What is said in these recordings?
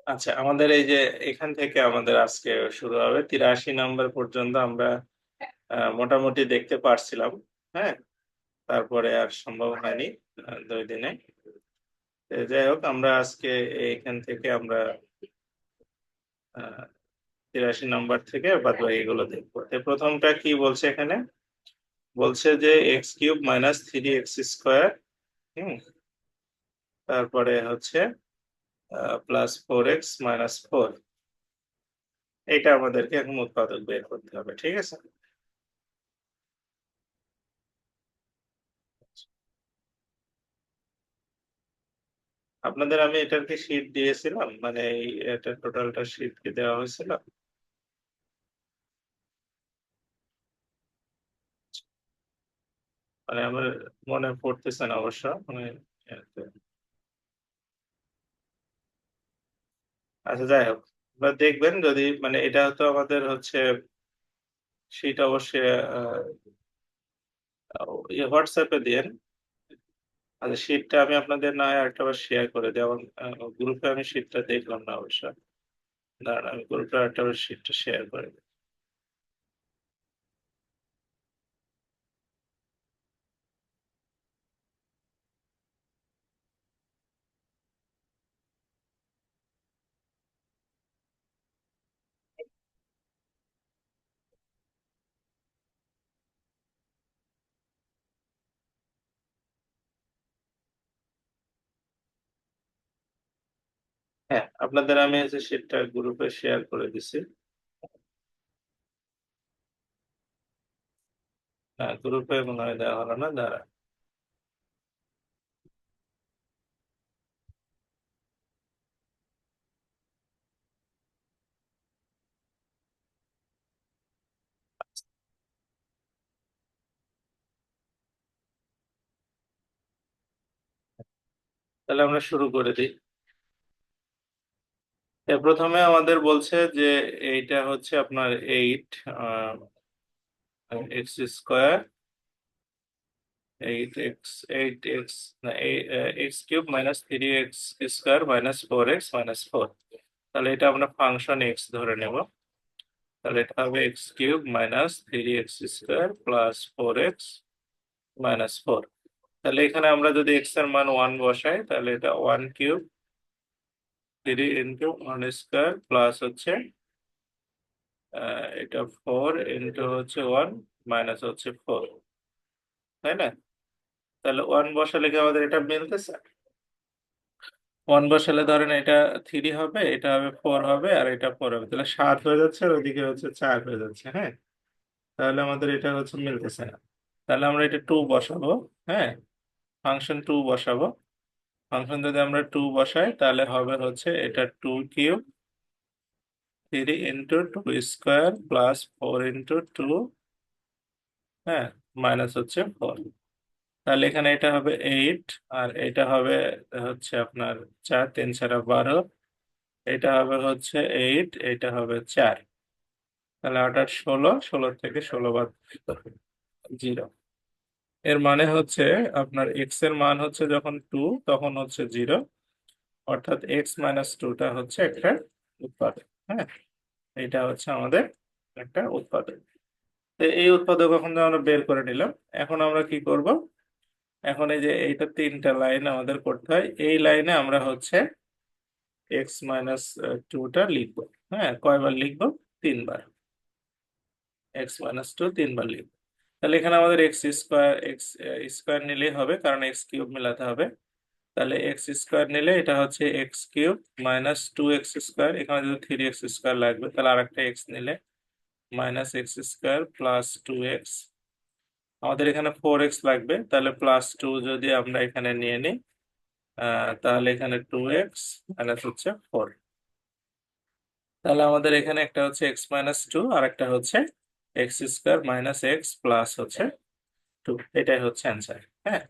আচ্ছা, আমাদের এই যে এখান থেকে আমাদের আজকে শুরু হবে 83 নম্বর পর্যন্ত আমরা মোটামুটি দেখতে পারছিলাম। হ্যাঁ, তারপরে আর সম্ভব হয়নি 2 দিনে। যাই হোক, আমরা আজকে এইখান থেকে আমরা 83 নম্বর থেকে বাদ বাকি গুলো দেখবো। প্রথমটা কি বলছে এখানে? বলছে যে x³ - 3x²। হুম, তারপরে হচ্ছে +4x - 4। এটা আমাদেরকে এখন উৎপাদক বের করতে হবে, ঠিক আছে? আপনাদের আমি এটার কি শীট দিয়েছিলাম, মানে এটা টোটালটা শীট কি দেওয়া হয়েছিল? মানে আমার মনে পড়তেছে না অবশ্য, মানে আচ্ছা, যাই হোক, বা দেখবেন যদি মানে এটা তো আমাদের হচ্ছে শীট অবশ্যই হোয়াটসঅ্যাপে দিয়েন। আচ্ছা, শীটটা আমি আপনাদের না হয় আরেকটা বার শেয়ার করে দিই। আমার গ্রুপে আমি শীটটা দেখলাম না অবশ্য। দাঁড়ান, আমি গ্রুপে আরেকটা বার শীটটা শেয়ার করে দিই। হ্যাঁ, আপনাদের আমি হচ্ছে শীটটা গ্রুপে শেয়ার করে দিছি। হ্যাঁ, গ্রুপে মনে হয় দেওয়া হলো না, দাঁড়া। তাহলে আমরা শুরু করে দিই। প্রথমে আমাদের বলছে যে এইটা হচ্ছে আপনার 8 x², 8x না, x³ - 3x² - 4x - 4। তাহলে এটা আমরা ফাংশন এক্স ধরে নেব। তাহলে এটা হবে x³ - 3x² + 4x - 4। তাহলে এখানে আমরা যদি এক্স এর মান 1 বসাই, তাহলে এটা 1³ 3 × 1² প্লাস হচ্ছে এটা 4 × হচ্ছে 1 মাইনাস হচ্ছে 4, তাই না? তাহলে 1 বসালে কি আমাদের এটা মিলতেছে? 1 বসালে ধরেন এটা 3 হবে, এটা হবে 4 হবে, আর এটা 4 হবে, তাহলে 7 হয়ে যাচ্ছে, আর ওইদিকে হচ্ছে 4 হয়ে যাচ্ছে। হ্যাঁ, তাহলে আমাদের এটা হচ্ছে মিলতেছে না। তাহলে আমরা এটা 2 বসাবো। হ্যাঁ, ফাংশন 2 বসাবো। ফাংশন যদি আমরা 2 বসাই, তাহলে হবে হচ্ছে এটা 2³ 3 × 2² +4 × 2, হ্যাঁ, মাইনাস হচ্ছে 4। তাহলে এখানে এটা হবে 8, আর এটা হবে হচ্ছে আপনার 4, 3 ছাড়া 12। এটা হবে হচ্ছে 8, এটা হবে 4। তাহলে 8 আর 16, 16 থেকে 16 বাদ 0। এর মানে হচ্ছে আপনার এক্স এর মান হচ্ছে যখন 2, তখন হচ্ছে 0, অর্থাৎ x - 2টা হচ্ছে একটা উৎপাদক। হ্যাঁ, এটা হচ্ছে আমাদের একটা উৎপাদক। তো এই উৎপাদক এখন আমরা বের করে নিলাম। এখন আমরা কি করব? এখন এই যে এইটা 3টা লাইন আমাদের করতে হয়। এই লাইনে আমরা হচ্ছে x - 2টা লিখবো। হ্যাঁ, কয়বার লিখবো? 3 বার। x - 2 3 বার লিখবো। তাহলে এখানে আমাদের এক্স স্কোয়ার নিলেই হবে, কারণ x³ মেলাতে হবে। তাহলে x² নিলে এটা হচ্ছে x³ - 2x²। এখানে যদি 3x² লাগবে, তাহলে আরেকটা x নিলে -x² + 2x। আমাদের এখানে 4x লাগবে, তাহলে +2 যদি আমরা এখানে নিয়ে নিই, তাহলে এখানে 2x মাইনাস হচ্ছে 4। তাহলে আমাদের এখানে একটা হচ্ছে x - 2, আর একটা হচ্ছে x² - x প্লাস হচ্ছে 2। এটাই হচ্ছে অ্যান্সার। হ্যাঁ,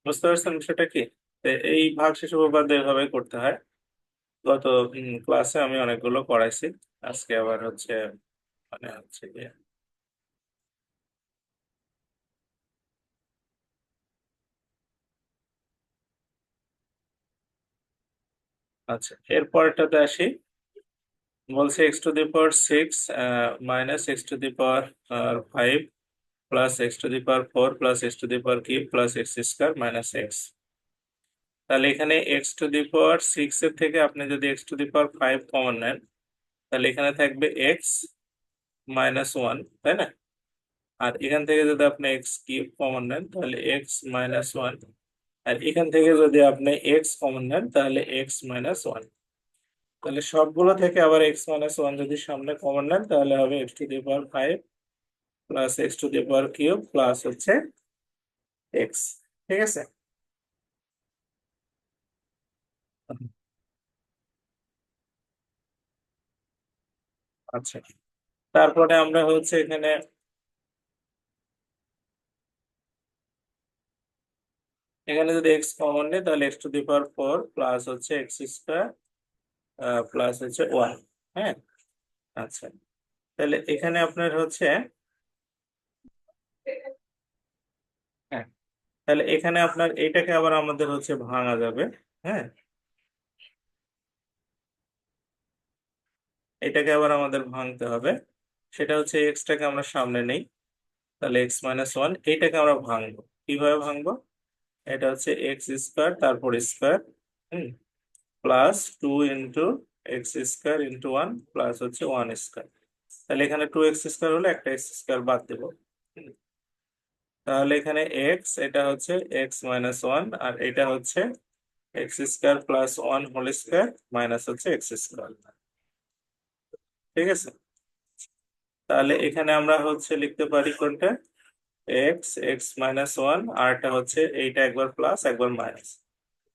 বুঝতে পারছেন বিষয়টা কি? তো এই ভাগশেষ উপপাদ্য এভাবে করতে হয়। গত ক্লাসে আমি অনেকগুলো করাইছি। আজকে আবার হচ্ছে মানে হচ্ছে গিয়ে আচ্ছা, এরপরটাতে আসি। বলছে x two the power six minus x two the power five plus x two the power four plus x two the power cube plus x square minus x. তাহলে এখানে x two the power six এর থেকে আপনি যদি x two the power five common নেন, তাহলে এখানে থাকবে এক্স মাইনাস ওয়ান, তাই না? আর এখান থেকে যদি আপনি এক্স কিউব কমন নেন তাহলে এক্স মাইনাস ওয়ান। আর এখান থেকে যদি আপনি এক্স কমন নেন তাহলে এক্স মাইনাস ওয়ান। তাহলে সবগুলো থেকে আবার এক্স মাইনাস ওয়ান যদি সামনে কমন নেন তাহলে হবে x two the power five plus x two the power cube plus হচ্ছে এক্স। ঠিক আছে। আচ্ছা, তারপরে আমরা হচ্ছে এখানে এখানে যদি এক্স কমন নেই তাহলে x two the power four plus হচ্ছে এক্স স্কোয়ার প্লাস হচ্ছে ওয়ান। হ্যাঁ। আচ্ছা, তাহলে এখানে আপনার হচ্ছে, হ্যাঁ, তাহলে এখানে আপনার এইটাকে আবার আমাদের হচ্ছে ভাঙা যাবে। হ্যাঁ, এটাকে আবার আমাদের ভাঙতে হবে। সেটা হচ্ছে এক্সটাকে আমরা সামনে নেই, তাহলে এক্স মাইনাস ওয়ান এইটাকে আমরা ভাঙবো। কিভাবে ভাঙবো? এটা হচ্ছে এক্স স্কোয়ার তারপর square, hmm, plus two into x square into one plus হচ্ছে ওয়ান স্কোয়ার। তাহলে এখানে টু এক্স স্কোয়ার হলে একটা এক্স স্কোয়ার বাদ দেবো। হুম, তাহলে এখানে এক্স এটা হচ্ছে এক্স মাইনাস ওয়ান আর এটা হচ্ছে x square plus one whole square minus হচ্ছে এক্স স্কোয়ার। ঠিক আছে। তাহলে এখানে আমরা হচ্ছে লিখতে পারি কোনটা, এক্স এক্স মাইনাস ওয়ান, আর এটা হচ্ছে এইটা একবার প্লাস একবার মাইনাস,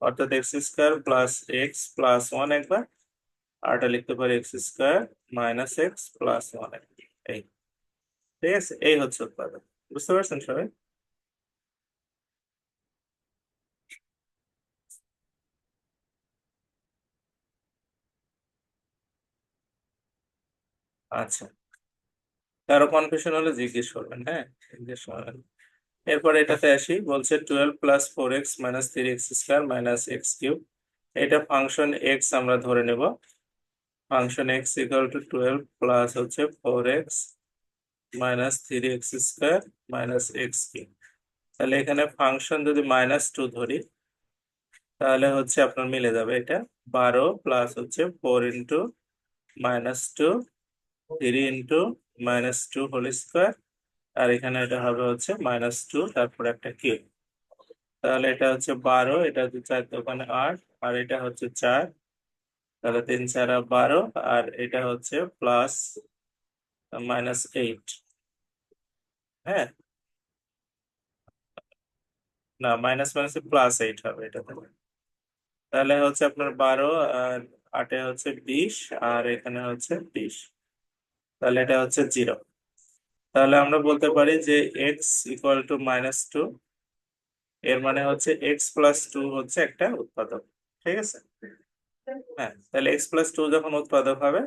অর্থাৎ x square plus x plus one একবার, আর এটা লিখতে পারি x square minus x plus one একবার। এই, ঠিক আছে, এই হচ্ছে উৎপাদক। বুঝতে পারছেন সবাই? আচ্ছা, কারো কনফিউশন হলে জিজ্ঞেস করবেন, হ্যাঁ, জিজ্ঞেস করবেন। এরপর এটাতে আসি। বলছে twelve plus four x minus three x square minus x cube. এটা ফাংশন এক্স আমরা ধরে নেব। Function x equal to twelve plus হচ্ছে four x minus three x square minus x cube. তাহলে এখানে ফাংশন যদি মাইনাস টু ধরি তাহলে হচ্ছে আপনার মিলে যাবে এটা। বারো প্লাস হচ্ছে four into minus two three into minus two whole square, আর এখানে এটা হবে হচ্ছে মাইনাস টু তারপর একটা কিউব। তাহলে এটা হচ্ছে বারো, এটা হচ্ছে চার দোকানে আট, আর এটা হচ্ছে চার, তাহলে তিন চারা বারো, আর এটা হচ্ছে প্লাস মাইনাস এইট। হ্যাঁ, না, মাইনাস মাইনাস প্লাস এইট হবে এটা তাহলে। তাহলে হচ্ছে আপনার বারো আর আটে হচ্ছে বিশ, আর এখানে হচ্ছে বিশ, তাহলে এটা হচ্ছে জিরো। তাহলে আমরা বলতে পারি যে x equal to minus two, এর মানে হচ্ছে এক্স প্লাস টু হচ্ছে একটা উৎপাদক। ঠিক আছে। হ্যাঁ, তাহলে এক্স প্লাস টু যখন উৎপাদক হবে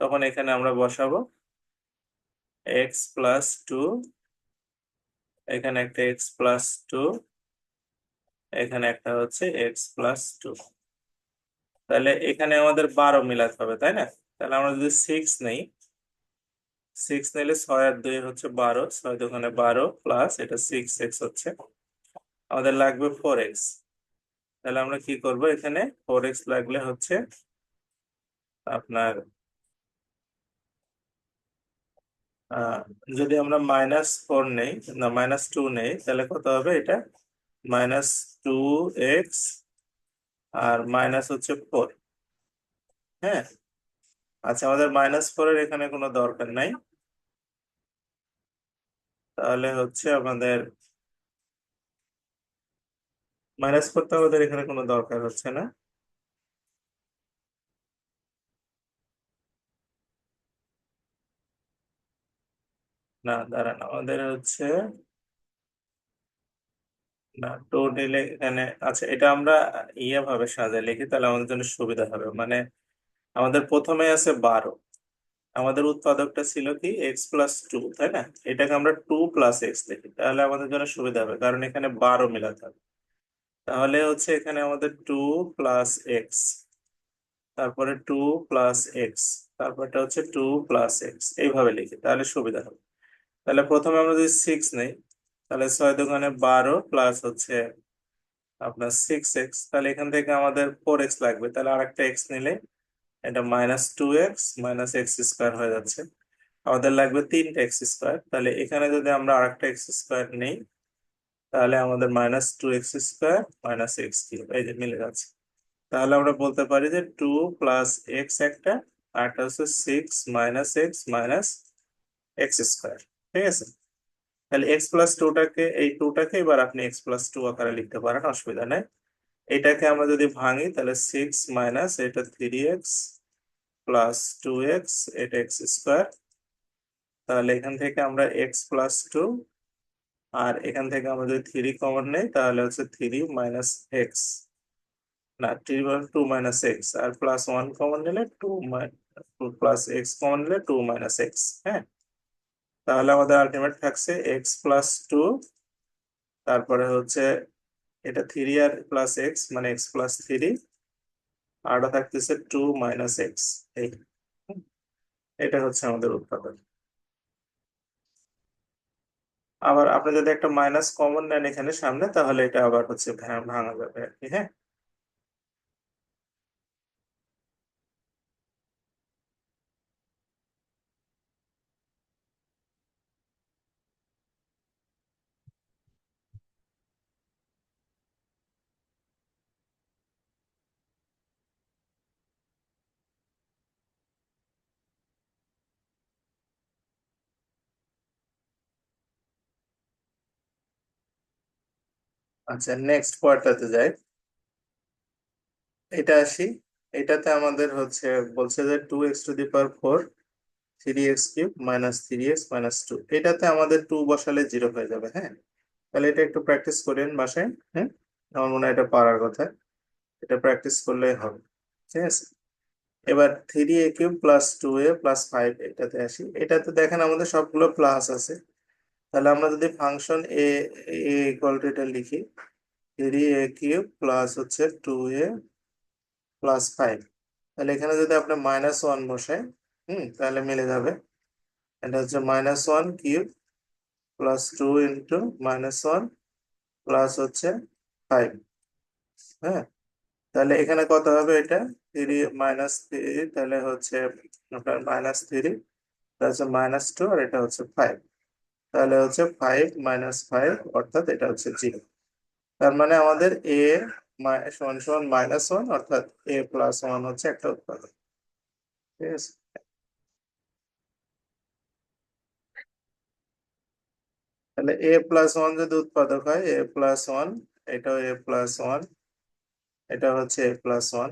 তখন এখানে আমরা বসাবো এক্স প্লাস টু, এখানে একটা এক্স প্লাস টু, এখানে একটা হচ্ছে এক্স প্লাস টু। তাহলে এখানে আমাদের বারো মিলাতে হবে, তাই না? তাহলে আমরা যদি সিক্স নেই, সিক্স নিলে ছয় আর দুই হচ্ছে বারো, ছয় দোকানে বারো প্লাস এটা সিক্স এক্স হচ্ছে, আমাদের লাগবে ফোর এক্স। তাহলে আমরা কি করব, এখানে ফোর এক্স লাগলে হচ্ছে আপনার আহ, যদি আমরা মাইনাস ফোর নেই, না মাইনাস টু নেই, তাহলে কত হবে এটা, মাইনাস টু এক্স আর মাইনাস হচ্ছে ফোর। হ্যাঁ। আচ্ছা, আমাদের মাইনাস ফোরের এখানে কোনো দরকার নাই, তাহলে হচ্ছে আমাদের মাইনাস করতে আমাদের এখানে কোনো দরকার হচ্ছে না। না, দাঁড়ান, আমাদের হচ্ছে, না, টু নিলে এখানে, আচ্ছা, এটা আমরা ইয়ে ভাবে সাজায় লিখি তাহলে আমাদের জন্য সুবিধা হবে। মানে আমাদের প্রথমে আছে বারো, আমাদের উৎপাদকটা ছিল কি এক্স প্লাস টু, তাই না? এটাকে আমরা টু প্লাস এক্স লিখি তাহলে আমাদের জন্য সুবিধা হবে, কারণ এখানে বারো মিলাতে হবে। তাহলে হচ্ছে এখানে আমাদের টু প্লাস এক্স, তারপরে 2 + x, তারপরটা হচ্ছে 2 + x, এইভাবে লিখি তাহলে সুবিধা হবে। তাহলে প্রথমে আমরা যদি 6 নেই, তাহলে 6 × 2 = 12 প্লাস হচ্ছে আপনার 6x, তাহলে এখান থেকে আমাদের 4x লাগবে, তাহলে আরেকটা x নিলে এটা -2x - x² হয়ে যাচ্ছে। আমাদের লাগবে 3টা x², তাহলে এখানে যদি আমরা আরেকটা x² নেই, তাহলে আমাদের -2x² - x³ এই যে মিলে যাচ্ছে। তাহলে আমরা বলতে পারি যে 2 + x একটা, আর একটা হচ্ছে 6 - x - x²। ঠিক আছে, তাহলে x+2টাকে, এই 2টাকে এবার আপনি x+2 আকারে লিখতে পারেন, অসুবিধা নেই। এটাকে আমরা যদি ভাঙি তাহলে 6 মাইনাস এটা 3x প্লাস 2x, এটা x²। তাহলে এখান থেকে আমরা x+2, আর এখান থেকে আমরা যদি 3 কমন নেই তাহলে হচ্ছে 3 - x, না 2 - x, আর +1 কমন নিলে 2 + x কমন নিলে 2 - x। হ্যাঁ, তাহলে আমাদের আলটিমেট থাকছে x+2, তারপরে হচ্ছে এটা 3 আর প্লাস এক্স মানে x+3, আর ওটা থাকতেছে 2 - x। এই হুম, এটা হচ্ছে আমাদের উৎপাদক। আবার আপনি যদি একটা মাইনাস কমন নেন এখানে সামনে, তাহলে এটা আবার হচ্ছে ভাঙা যাবে আর কি। হ্যাঁ, আচ্ছা নেক্সট পার্টটাতে যাই, এটা আসি। এটাতে আমাদের হচ্ছে বলছে যে 2x⁴ 3x³ -3x - 2, এটাতে আমাদের 2 বসালে 0 হয়ে যাবে। হ্যাঁ, তাহলে এটা একটু প্র্যাকটিস করেন বাসায়। হ্যাঁ, আমার মনে হয় এটা পারার কথা, এটা প্র্যাকটিস করলেই হবে। ঠিক আছে, এবার 3a³ + 2a + 5 এটাতে আসি। এটাতে দেখেন আমাদের সবগুলো প্লাস আছে, তাহলে আমরা যদি ফাংশন a এটা লিখি, 3a³ প্লাস হচ্ছে 2a + 5, তাহলে এখানে যদি আপনি -1 বসাই, তাহলে মিলে যাবে। এটা হচ্ছে -1³ + 2 ইন্টু -1 প্লাস হচ্ছে 5। হ্যাঁ, তাহলে এখানে কত হবে এটা, 3 -3, তাহলে হচ্ছে আপনার -3, এটা হচ্ছে -2, আর এটা হচ্ছে 5, তাহলে হচ্ছে 5 - 5, অর্থাৎ এটা হচ্ছে 0। তার মানে আমাদের a সমান সমান -1, অর্থাৎ a+1 হচ্ছে একটা উৎপাদক। ঠিক আছে, তাহলে a+1 যদি উৎপাদক হয়, a+1, এটাও a+1, এটা হচ্ছে a+1,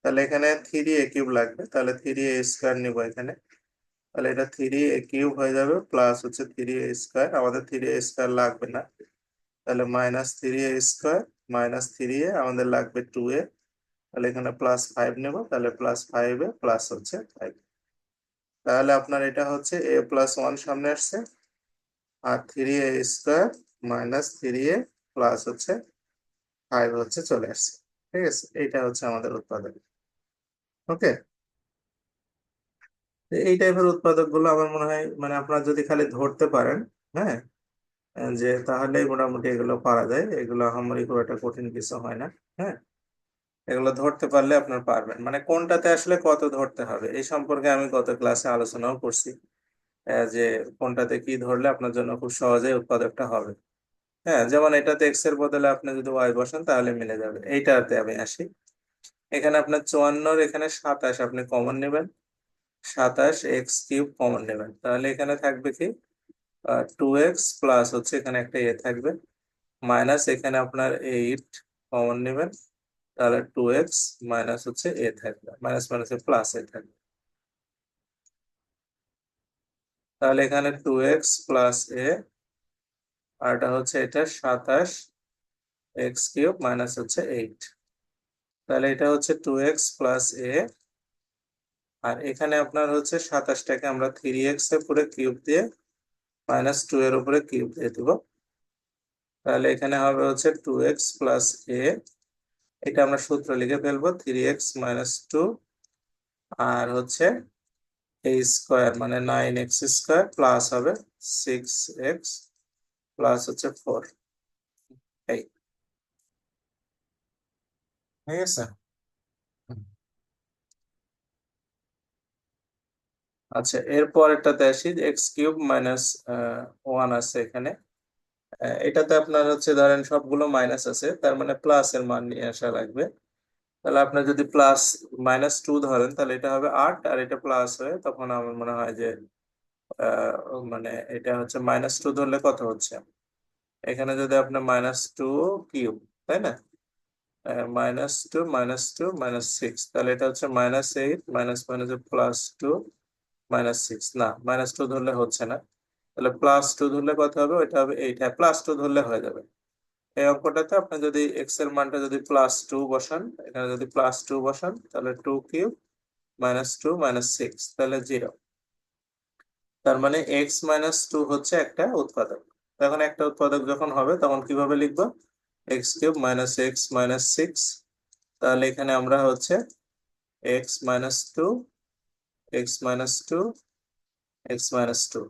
তাহলে এখানে 3a³ লাগবে, তাহলে 3a² নিব এখানে। তাহলে এটা 3a³ হয়ে যাবে, প্লাস হচ্ছে 3a², আমাদের 3a² লাগবে না, তাহলে -3a² -3a, আমাদের লাগবে 2a, তাহলে এখানে +5 নেব, তাহলে +5 এ প্লাস হচ্ছে 5। তাহলে আপনার এটা হচ্ছে a+1 সামনে আসছে, আর 3a² -3a প্লাস হচ্ছে 5 হচ্ছে চলে আসছে। ঠিক আছে, এইটা হচ্ছে আমাদের উৎপাদক। ওকে, এই টাইপের উৎপাদক গুলো আমার মনে হয় মানে আপনারা যদি খালি ধরতে পারেন, হ্যাঁ, যে তাহলেই মোটামুটি এগুলো পারা যায়, এগুলো আমারই খুব একটা কঠিন কিছু হয় না। হ্যাঁ, এগুলো ধরতে পারলে আপনার পারবেন, মানে কোনটাতে আসলে কত ধরতে হবে এই সম্পর্কে আমি গত ক্লাসে আলোচনাও করছি, যে কোনটাতে কি ধরলে আপনার জন্য খুব সহজেই উৎপাদকটা হবে। হ্যাঁ, যেমন এটাতে এক্স এর বদলে আপনি যদি ওয়াই বসান তাহলে মিলে যাবে। এইটাতে আমি আসি, এখানে আপনার 54, এখানে 27 আপনি কমন নেবেন, 27x³ কমন নেবেন, তাহলে এখানে থাকবে কি 2x প্লাস হচ্ছে এখানে একটা এ থাকবে, মাইনাস এখানে আপনার 8 কমন নেবেন, তাহলে 2x মাইনাস হচ্ছে এ থাকবে, মাইনাস মাইনাসে প্লাস এ থাকবে, তাহলে এখানে 2x + a, আর এটা হচ্ছে এটা 27x³ মাইনাস হচ্ছে 8, তাহলে এটা হচ্ছে 2x + a, আর এখানে আপনার হচ্ছে 27টাকে আমরা 3x এর উপরে কিউব দিয়ে -2 এর উপরে কিউব দিয়ে দিব, তাহলে এখানে হবে হচ্ছে 2x + a এটা আমরা সূত্র লিখে ফেলবো 3x - 2 আর হচ্ছে a স্কোয়ার মানে 9x² প্লাস হবে 6x প্লাস হচ্ছে 4। এই ঠিক আছে। হুম। আচ্ছা, এরপর এটাতে আসি, x³ - 1 আছে এখানে। এটাতে আপনার হচ্ছে ধরেন সবগুলো মাইনাস আছে, তার মানে প্লাস এর মান নিয়ে আসা লাগবে। তাহলে আপনার যদি -2 ধরেন তাহলে এটা হবে 8, আর এটা প্লাস হয়ে তখন আমার মনে হয় যে মানে এটা হচ্ছে -2 ধরলে কত হচ্ছে, এখানে যদি আপনার -2³ তাই না, -2 -2 -6, তাহলে এটা হচ্ছে -8 মাইনাস মাইনাস +2 -6, না -2 ধরলে হচ্ছে না, তাহলে +2 ধরলে কত হবে, ওইটা হবে 8। হ্যাঁ, +2 ধরলে হয়ে যাবে। এই অঙ্কটাতে আপনি যদি এক্স এর মানটা যদি +2 বসান, এখানে যদি +2 বসান তাহলে 2³ -2 -6 তাহলে 0। তার মানে x - 2 হচ্ছে একটা উৎপাদক। এখন একটা উৎপাদক যখন হবে তখন কিভাবে লিখবো, x³ - x -6, তাহলে এখানে আমরা হচ্ছে x - 2 x - 2 x - 2,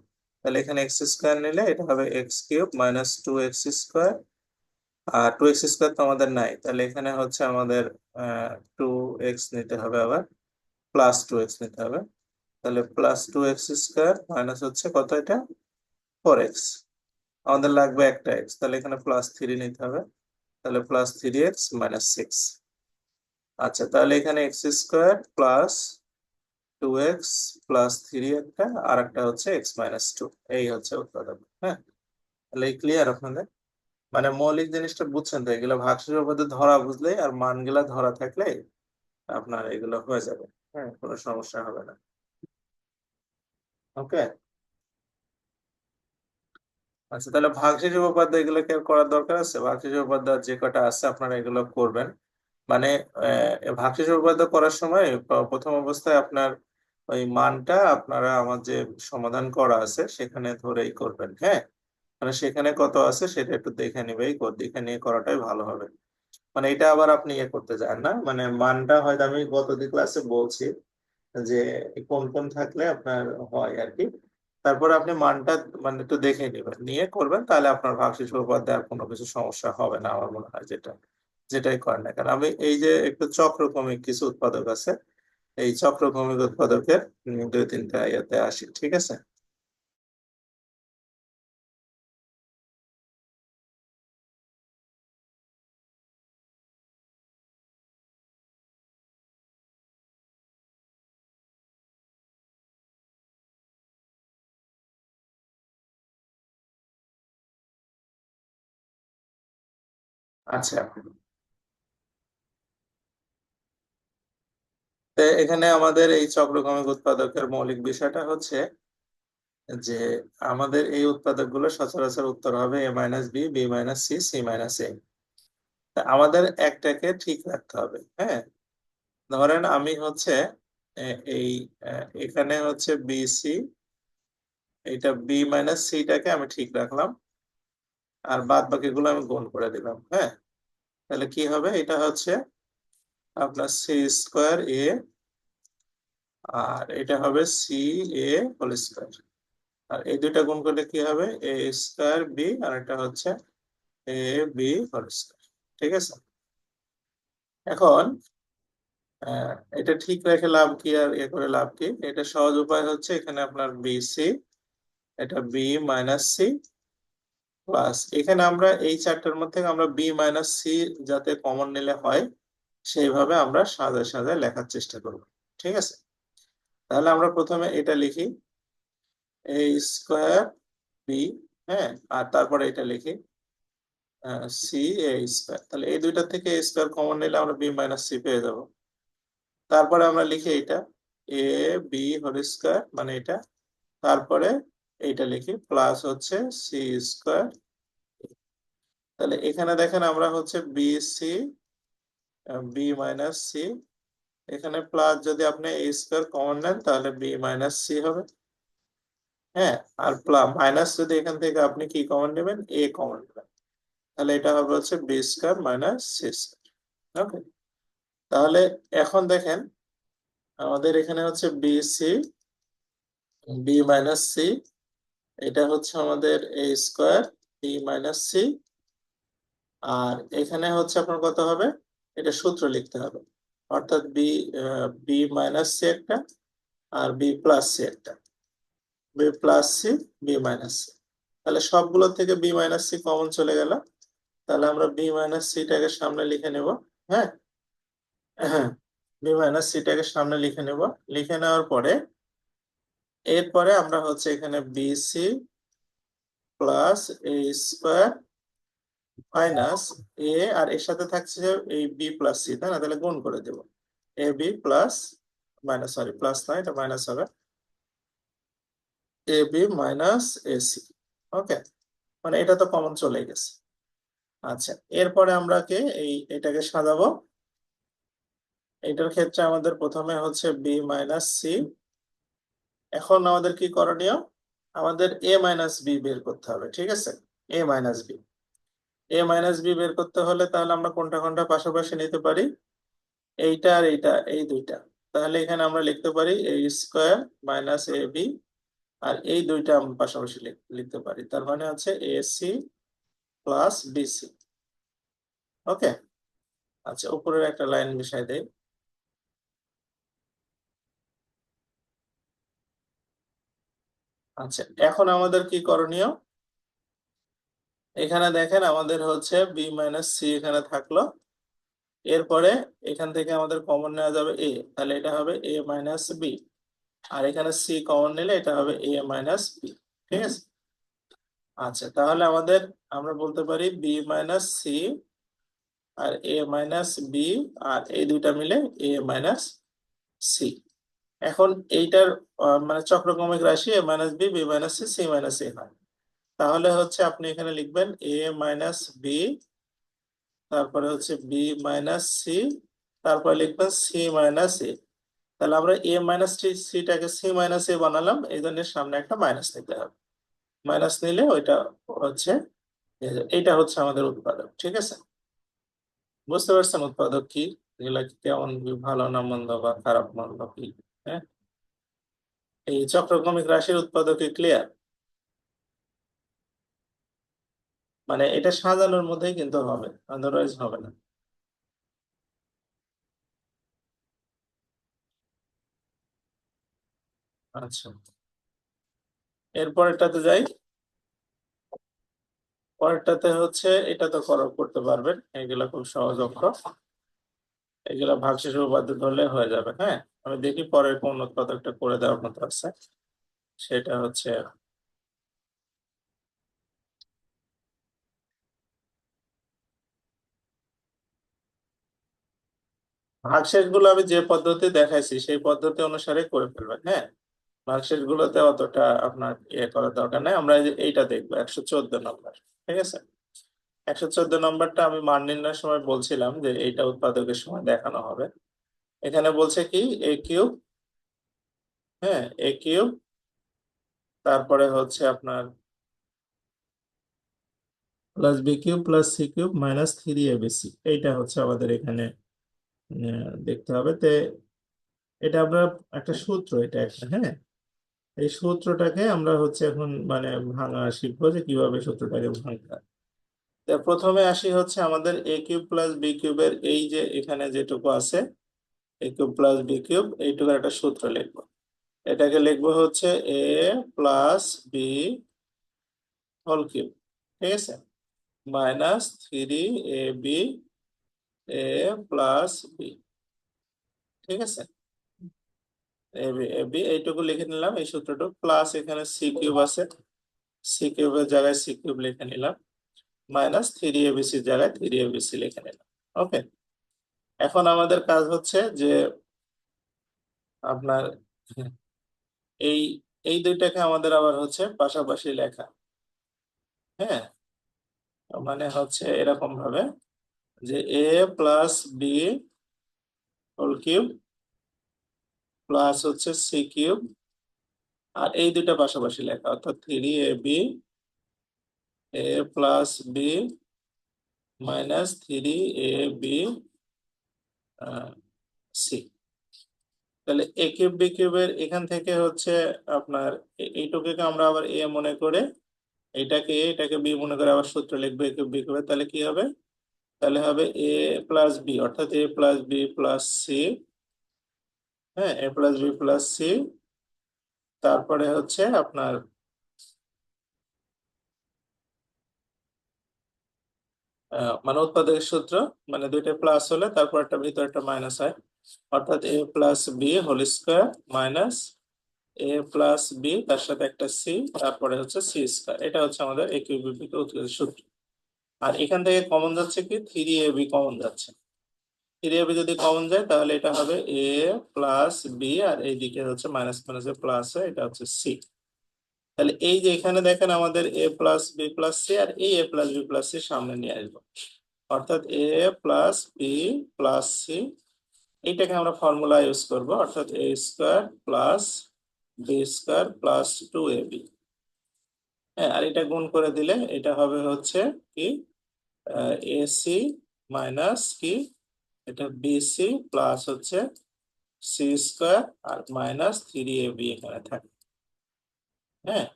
তাহলে এখানে x² নিলে এটা হবে x³ -2x², আর 2x² তো আমাদের নাই, তাহলে এখানে হচ্ছে আমাদের 2x নিতে হবে, আবার +2x নিতে হবে। তাহলে +2x² মাইনাস হচ্ছে কত, এটা 4x, আমাদের লাগবে একটা x, তাহলে এখানে +3 নিতে হবে, তাহলে +3x -6। আচ্ছা, তাহলে এখানে x² প্লাস 2x প্লাস 3 একটা, আর একটা হচ্ছে x - 2, এই হচ্ছে উৎপাদক। হ্যাঁ, তাহলে ক্লিয়ার আপনাদের, মানে মৌলিক জিনিসটা বুঝছেন তো, এগুলো ভাগশেষ উপপাদ্য ধরা বুঝলেই আর মানগুলা ধরা থাকলে আপনার এগুলো হয়ে যাবে। হ্যাঁ, কোনো সমস্যা হবে না। ওকে। আচ্ছা, তাহলে ভাগশেষ উপপাদ্য এগুলো কি আর করার দরকার আছে? ভাগশেষ উপপাদ্য যে কটা আছে আপনারা এগুলো করবেন। মানে ভাগশেষ উপপাদ্য করার সময় প্রথম অবস্থায় আপনার ওই মানটা আপনারা আমার যে সমাধান করা আছে সেখানে ধরেই করবেন। হ্যাঁ, মানে সেখানে কত আছে সেটা একটু দেখে নিবেই, দেখে নিয়ে করাটাই ভালো হবে। মানে এটা আবার আপনি ইয়ে করতে চান না, মানে মানটা হয়তো আমি গত ক্লাসে বলছি যে কোন কোন থাকলে আপনার হয় আর কি, তারপর আপনি মানটা মানে একটু দেখে নেবেন, নিয়ে করবেন, তাহলে আপনার ভাগশেষ উপপাদ্যে আর কোনো কিছু সমস্যা হবে না আমার মনে হয়। যেটাই করেন না কারণ আমি এই যে একটু চক্রক্রমিক কিছু উৎপাদক আছে, এই চক্রক্রমিক উৎপাদকের 2-3টা ইয়েতে আসি, ঠিক আছে। আচ্ছা, তো এখানে আমাদের এই চক্রক্রমিক উৎপাদকের মৌলিক বিষয়টা হচ্ছে যে আমাদের এই উৎপাদকগুলো সচরাচর উত্তর হবে a - b b - c c - a। তা আমাদের একটাকে ঠিক রাখতে হবে। হ্যাঁ, ধরেন আমি হচ্ছে এই এখানে হচ্ছে BC, এটা b - c-টাকে আমি ঠিক রাখলাম, আর বাদ বাকিগুলো আমি গুণ করে দিলাম। হ্যাঁ, তাহলে কি হবে, এটা হচ্ছে আপনার c²a, আর এটা হবে ca² আর এই দুইটা গুণ করলে কি হবে, a²b, আর এটা হচ্ছে ab²। ঠিক আছে। এখন আহ, এটা ঠিক রেখে লাভ কি আর এ করে লাভ কি, এটা সহজ উপায় হচ্ছে এখানে আপনার BC, এটা b - c প্লাস এখানে আমরা এই চারটার মধ্যে আমরা b - c যাতে কমন নিলে হয় সেইভাবে আমরা সাজায় সাজায় লেখার চেষ্টা করব। ঠিক আছে, তাহলে আমরা প্রথমে এটা লিখি a²b, হ্যাঁ, আর তারপরে এটা লিখি ca², তাহলে এই দুইটা থেকে a² কমন নিলে আমরা b - c পেয়ে যাব। তারপরে আমরা লিখি এটা ab² মানে এটা, তারপরে এইটা লিখি প্লাস হচ্ছে c²। তাহলে এখানে দেখেন আমরা হচ্ছে BC b - c, এখানে প্লাস যদি আপনি a² কমন নেন তাহলে b - c হবে। হ্যাঁ, আর মাইনাস যদি এখান থেকে আপনি কি কমন নেবেন, a কমন নেবেন, তাহলে এটা হবে হচ্ছে b² - c²। ওকে, তাহলে এখন দেখেন আমাদের এখানে হচ্ছে B C, B minus C, এটা হচ্ছে আমাদের A square B minus C, আর এখানে হচ্ছে আপনার কত হবে, এটা সূত্র লিখতে হবে, অর্থাৎ বি মাইনাস সি একটা আর বি প্লাস সি একটা, B plus C B minus C. তাহলে সবগুলো থেকে বি মাইনাস সি কমন চলে গেল, তাহলে আমরা বি মাইনাস সিটাকে সামনে লিখে নেব। হ্যাঁ, হ্যাঁ, বি মাইনাস সিটাকে সামনে লিখে নেব। লিখে নেওয়ার পরে এরপরে আমরা হচ্ছে এখানে বি সি প্লাস এ স্কোয়ার মাইনাস এ, আর এর সাথে থাকছে এই বি প্লাস সি, তাই না, তাহলে গুণ করে দেব A B plus, minus, sorry plus না, এটা মাইনাস হবে, A B minus A C. Okay, মানে এটা তো কমন চলে গেছে। আচ্ছা, এরপরে আমরা এটাকে সাজাবো। এটার ক্ষেত্রে আমাদের প্রথমে হচ্ছে বি মাইনাস সি। এখন আমাদের কি করণীয়, আমাদের এ মাইনাস বি বের করতে হবে, ঠিক আছে, এ মাইনাস বি। এ মাইনাস বি বের করতে হলে তাহলে আমরা কোনটা কোনটা পাশাপাশি নিতে পারি, এইটা আর এইটা, এই দুইটা। তাহলে এখানে আমরা লিখতে পারি এ স্কোয়ার মাইনাস এ বি, আর এই দুইটা আমরা পাশাপাশি লিখতে পারি, তার মানে হচ্ছে এ সি প্লাস বিসি। ওকে, আচ্ছা, উপরের একটা লাইন মিশাই দেই। আচ্ছা, এখন আমাদের কি করণীয়, এখানে দেখেন আমাদের হচ্ছে বি মাইনাস সি এখানে থাকলো, এরপরে এখান থেকে আমাদের কমন নেওয়া যাবে এ, তাহলে এটা হবে এ মাইনাস বি, আর এখানে সি কমন নিলে এটা হবে এ মাইনাস বি। ঠিক আছে, আচ্ছা, তাহলে আমাদের, আমরা বলতে পারি বি মাইনাস সি আর এ মাইনাস বি, আর এই দুইটা মিলে এ মাইনাস সি। এখন এইটার মানে চক্রক্রমিক রাশি A minus B, B minus C, C minus A হয়। তাহলে হচ্ছে আপনি এখানে লিখবেন এ মাইনাস বি, তারপরে হচ্ছে বি মাইনাস সি, তারপরে লিখবেন সি মাইনাস এ। তাহলে আমরা এ মাইনাস সিটাকে সি মাইনাস এ বানালাম, এই জন্য সামনে একটা মাইনাস নিতে হবে, মাইনাস নিলে ওইটা হচ্ছে, এইটা হচ্ছে আমাদের উৎপাদক। ঠিক আছে, বুঝতে পারছেন উৎপাদক কি, এগুলা কি কেমন, ভালো না মন্দ বা খারাপ মন্দ কি? হ্যাঁ, এই চক্রক্রমিক রাশির উৎপাদক ক্লিয়ার, মানে এটা সাজানোর মধ্যেই কিন্তু হবে, আদারওয়াইজ হবে না। আচ্ছা, এরপরেরটাতে যাই। পরেরটাতে হচ্ছে, এটা তো করতে পারবেন, এগুলা খুব সহজ অঙ্ক, এগুলা ভাগশেষ উপপাদ্য ধরলে হয়ে যাবে। হ্যাঁ, আমি দেখি পরের কোন উৎপাদকটা করে দেওয়ার মতো আছে, সেটা হচ্ছে ভাগশেষ গুলো আমি যে পদ্ধতি দেখাইছি সেই পদ্ধতি অনুসারে করে ফেলবেন। হ্যাঁ, ভাগশেষ গুলোতে অতটা আপনার করার দরকার নেই। আমরা এইটা দেখবো 114 নম্বর। ঠিক আছে, 114 নম্বরটা আমি মান নির্ণয়ের সময় বলছিলাম যে এইটা উৎপাদকের সময় দেখানো হবে। এখানে বলছে কি এ কিউব, হ্যাঁ এ কিউব, তারপরে হচ্ছে আপনার plus B cube plus C cube minus 3 ABC, এইটা হচ্ছে আমাদের এখানে দেখতে হবে। এটা আমরা একটা সূত্র, এটা একটা, হ্যাঁ, এই সূত্রটাকে আমরা হচ্ছে এখন মানে ভাঙা শিখবো যে কিভাবে সূত্রটাকে ভাঙতে হয়। তা প্রথমে আসি হচ্ছে আমাদের এ কিউব প্লাস বি কিউবের এই যে এখানে যেটুকু আছে, এ কিউব প্লাস বি কিউব, এইটুকু একটা সূত্র লিখবো। এটাকে লিখবো হচ্ছে এ প্লাস বি হোল কিউব, ঠিক আছে, minus 3 ab A plus B. ঠিক আছে, এবি এবি এইটুকু লিখে নিলাম, এই সূত্রটুকু, প্লাস এখানে সি কিউব আছে, সি কিউবের জায়গায় সি কিউব লিখে নিলাম, মাইনাস 3 এবিসির জায়গায় 3 এবিসি লিখে নিলাম। ওকে, এখন আমাদের কাজ হচ্ছে যে আপনার এই এই দুইটাকে আমাদের আবার হচ্ছে পাশাপাশি লেখা। হ্যাঁ, মানে হচ্ছে এরকম ভাবে যে A plus B whole cube plus হচ্ছে সি কিউব, আর এই দুইটা পাশাপাশি লেখা, অর্থাৎ 3 ab A plus B minus 3 ab C. তাহলে এ কিউব বি কিউবের এখান থেকে হচ্ছে আপনার এইটুকুকে আমরা আবার এ মনে করে এটাকে বি মনে করে আবার সূত্র লিখবো এ কিউব বি কিউবের, তাহলে কি হবে? তাহলে হবে এ প্লাস বি, অর্থাৎ A plus B plus C. হ্যাঁ, এ প্লাস বি প্লাস সি। তারপরে হচ্ছে আপনার মানে উৎপাদকের সূত্র, মানে দুইটা প্লাস হলে তারপর একটা ভিতরে একটা মাইনাস হয়, অর্থাৎ A plus B whole square minus A plus B তার সাথে একটা সি, তারপরে হচ্ছে সি স্কোয়ার। এটা হচ্ছে আমাদের এ কিউব বি কিউবের উৎপাদকের সূত্র। আর এখান থেকে কমন যাচ্ছে কি, থ্রি এ বি কমন যাচ্ছে। থ্রি এ বি যদি কমন যায় তাহলে এটা হবে এ প্লাস বি, আর এইদিকে হচ্ছে মাইনাস মাইনাসে প্লাস হয়, এটা হচ্ছে সি। তাহলে এই যে এখানে দেখেন আমাদের A plus B plus C, আর এই A plus B plus C সামনে নিয়ে আসবো, অর্থাৎ A plus B plus C. এইটাকে আমরা ফর্মুলা ইউজ করব, অর্থাৎ A square plus B square plus two A B. হ্যাঁ, আর এটা গুণ করে দিলে এটা হবে হচ্ছে কি, এসি মাইনাস কি, এটা বিসি প্লাস হচ্ছে সি স্কোয়ার আর মাইনাস থ্রি এ বি এখানে থাকে। হ্যাঁ,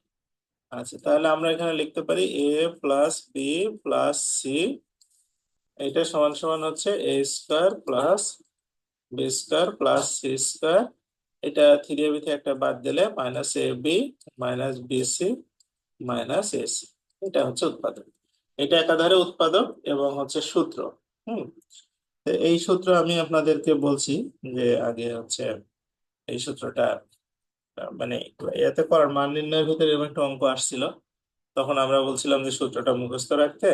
আচ্ছা, তাহলে আমরা এখানে লিখতে পারি A plus B plus C, এটা সমান সমান হচ্ছে A square plus B square plus C square. এটা থ্রি এ বি থেকে একটা বাদ দিলে minus A B minus BC minus AC. এটা হচ্ছে উৎপাদক। এটা একাধারে উৎপাদক এবং হচ্ছে সূত্র। হুম, তো এই সূত্র আমি আপনাদেরকে বলছি যে আগে হচ্ছে এই সূত্রটা মানে এতে করার মান নির্ণয়ের ভিতরে এরকম একটা অঙ্ক আসছিল, তখন আমরা বলছিলাম যে সূত্রটা মুখস্থ রাখতে,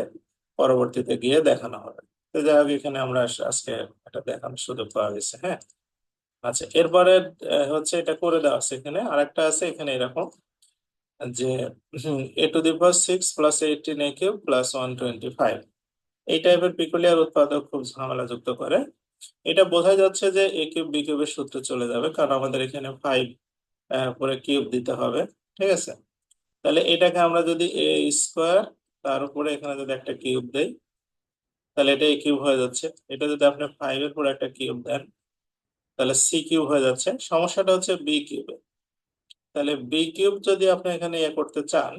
পরবর্তীতে গিয়ে দেখানো হবে। তো যাই হোক, এখানে আমরা আজকে এটা দেখানোর সুযোগ পাওয়া গেছে। হ্যাঁ, আচ্ছা, এরপরে হচ্ছে এটা করে দেওয়া আছে, এখানে আরেকটা আছে এখানে এরকম যে A to the power six plus eighteen A cube plus 125। এই টাইপের পিকুলিয়ার উৎপাদক খুব ঝামেলাযুক্ত করে। এটা বোঝা যাচ্ছে যে এ কিউব বি কিউবের সূত্রে চলে যাবে, কারণ আমাদের এখানে ফাইভ করে কিউব দিতে হবে। ঠিক আছে, তাহলে এটাকে আমরা যদি এ স্কোয়ার তার উপরে এখানে যদি একটা কিউব দেই, তাহলে এটা এ কিউব হয়ে যাচ্ছে। এটা যদি আপনি ফাইভ এর পরে একটা কিউব দেন, তাহলে সি কিউব হয়ে যাচ্ছে। সমস্যাটা হচ্ছে বি কিউবে। তাহলে বি কিউব যদি আপনি এখানে ইয়ে করতে চান,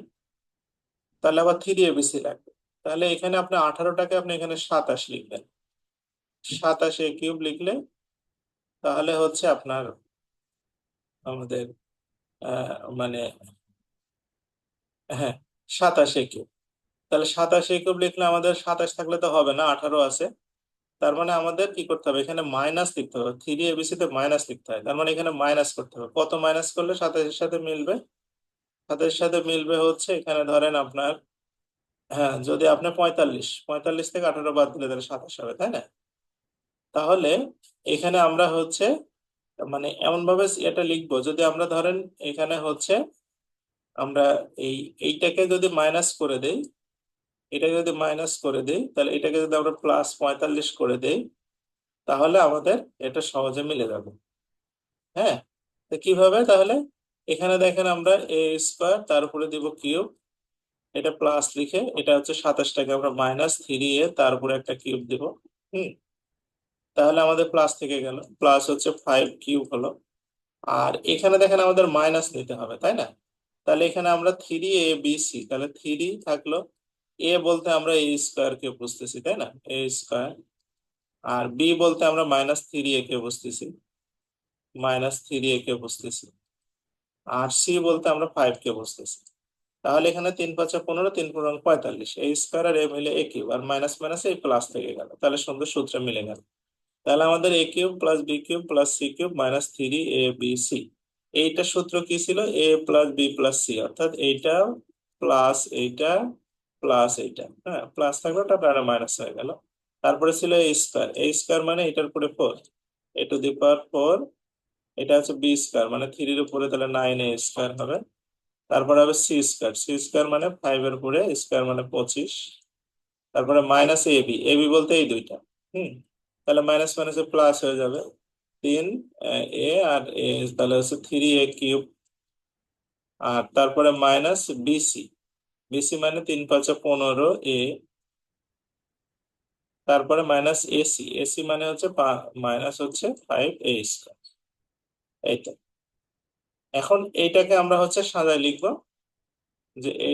তাহলে আবার থ্রি এবিসি লাগবে। তাহলে এখানে আপনি 18টাকে আপনি এখানে 27 লিখবেন। 27 এ কিউব লিখলে তাহলে হচ্ছে আপনার আমাদের মানে, হ্যাঁ, 27 কিউব। তাহলে 27 কিউব লিখলে আমাদের 27 থাকলে তো হবে না, 18 আছে। তার মানে আমাদের কি করতে হবে, এখানে মাইনাস লিখতে হবে, থ্রি এবিসি তে মাইনাস লিখতে হয়। তার মানে এখানে মাইনাস করতে হবে। কত মাইনাস করলে 27-এর সাথে মিলবে? 27-এর সাথে মিলবে হচ্ছে এখানে ধরেন আপনার, হ্যাঁ, যদি আপনি 45 থেকে 18 বাদ দিলে তাহলে 27 হবে, তাই না? তাহলে এখানে আমরা হচ্ছে মানে এমন ভাবে এটা লিখবো, যদি আমরা ধরেন এখানে হচ্ছে আমরা এই এইটাকে যদি মাইনাস করে দেই, এটাকে যদি মাইনাস করে দেই, তাহলে এটাকে যদি আমরা প্লাস 45 করে দেই, তাহলে আমাদের এটা সহজে মিলে যাবে। হ্যাঁ, তো কিভাবে তাহলে, এখানে দেখেন আমরা এ স্কোয়ার তার উপরে দিব কিউব, এটা প্লাস লিখে এটা হচ্ছে 27টাকে আমরা মাইনাস থ্রি এ তার উপরে একটা কিউব দিব। হুম, তাহলে আমাদের প্লাস থেকে গেল, প্লাস হচ্ছে ফাইভ কিউব হলো। আর এখানে দেখেন আমাদের মাইনাস নিতে হবে, তাই না? তাহলে এখানে আমরা থ্রি এ বি সি, তাহলে থ্রি থাকলো, এ বলতে আমরা এ স্কোয়ার কে বুঝতেছি, তাই না, এ স্কোয়ার। আর বি বলতে আমরা মাইনাস থ্রি এ কে বুঝতেছি, মাইনাস থ্রি এ কে বুঝতেছি। আর সি বলতে আমরা ফাইভ কে বুঝতেছি। তাহলে এখানে 3 × 5 = 15, 3 × 45, এই স্কোয়ার আর এ মিলে এ কিউব, আর মাইনাস মাইনাস এই প্লাস থেকে গেল, তাহলে সুন্দর সূত্র মিলে গেল। তাহলে আমাদের A cube plus B cube plus C cube minus three A B C. এইটা সূত্র কি ছিল, A plus B plus C, অর্থাৎ এইটা প্লাস এইটা প্লাস এইটা, হ্যাঁ, প্লাস থাকলো তারপরে মাইনাস হয়ে গেল। তারপরে ছিল এ স্কোয়ার, এ স্কোয়ার মানে এটার উপরে four, A to the power four. এটা হচ্ছে বি স্কোয়ার মানে থ্রির উপরে, তাহলে নাইন এ স্কোয়ার হবে। তারপরে হবে সি স্কোয়ার, সি স্কোয়ার মানে ফাইভ এর উপরে স্কোয়ার মানে 25। তারপরে minus A B, A B বলতে এই দুইটা। হুম, তাহলে মাইনাস মাইনাসে প্লাস হয়ে যাবে, তিন এ আর এ, তাহলে হচ্ছে থ্রি এ কিউব। আর তারপরে মাইনাস বিসি, বিসি মানে 3 × 5 = 15 এ। তারপরে মাইনাস এসি, এসি মানে হচ্ছে মাইনাস হচ্ছে 5a²। এই তো। এখন এইটাকে আমরা হচ্ছে সাজায় লিখবো যে a²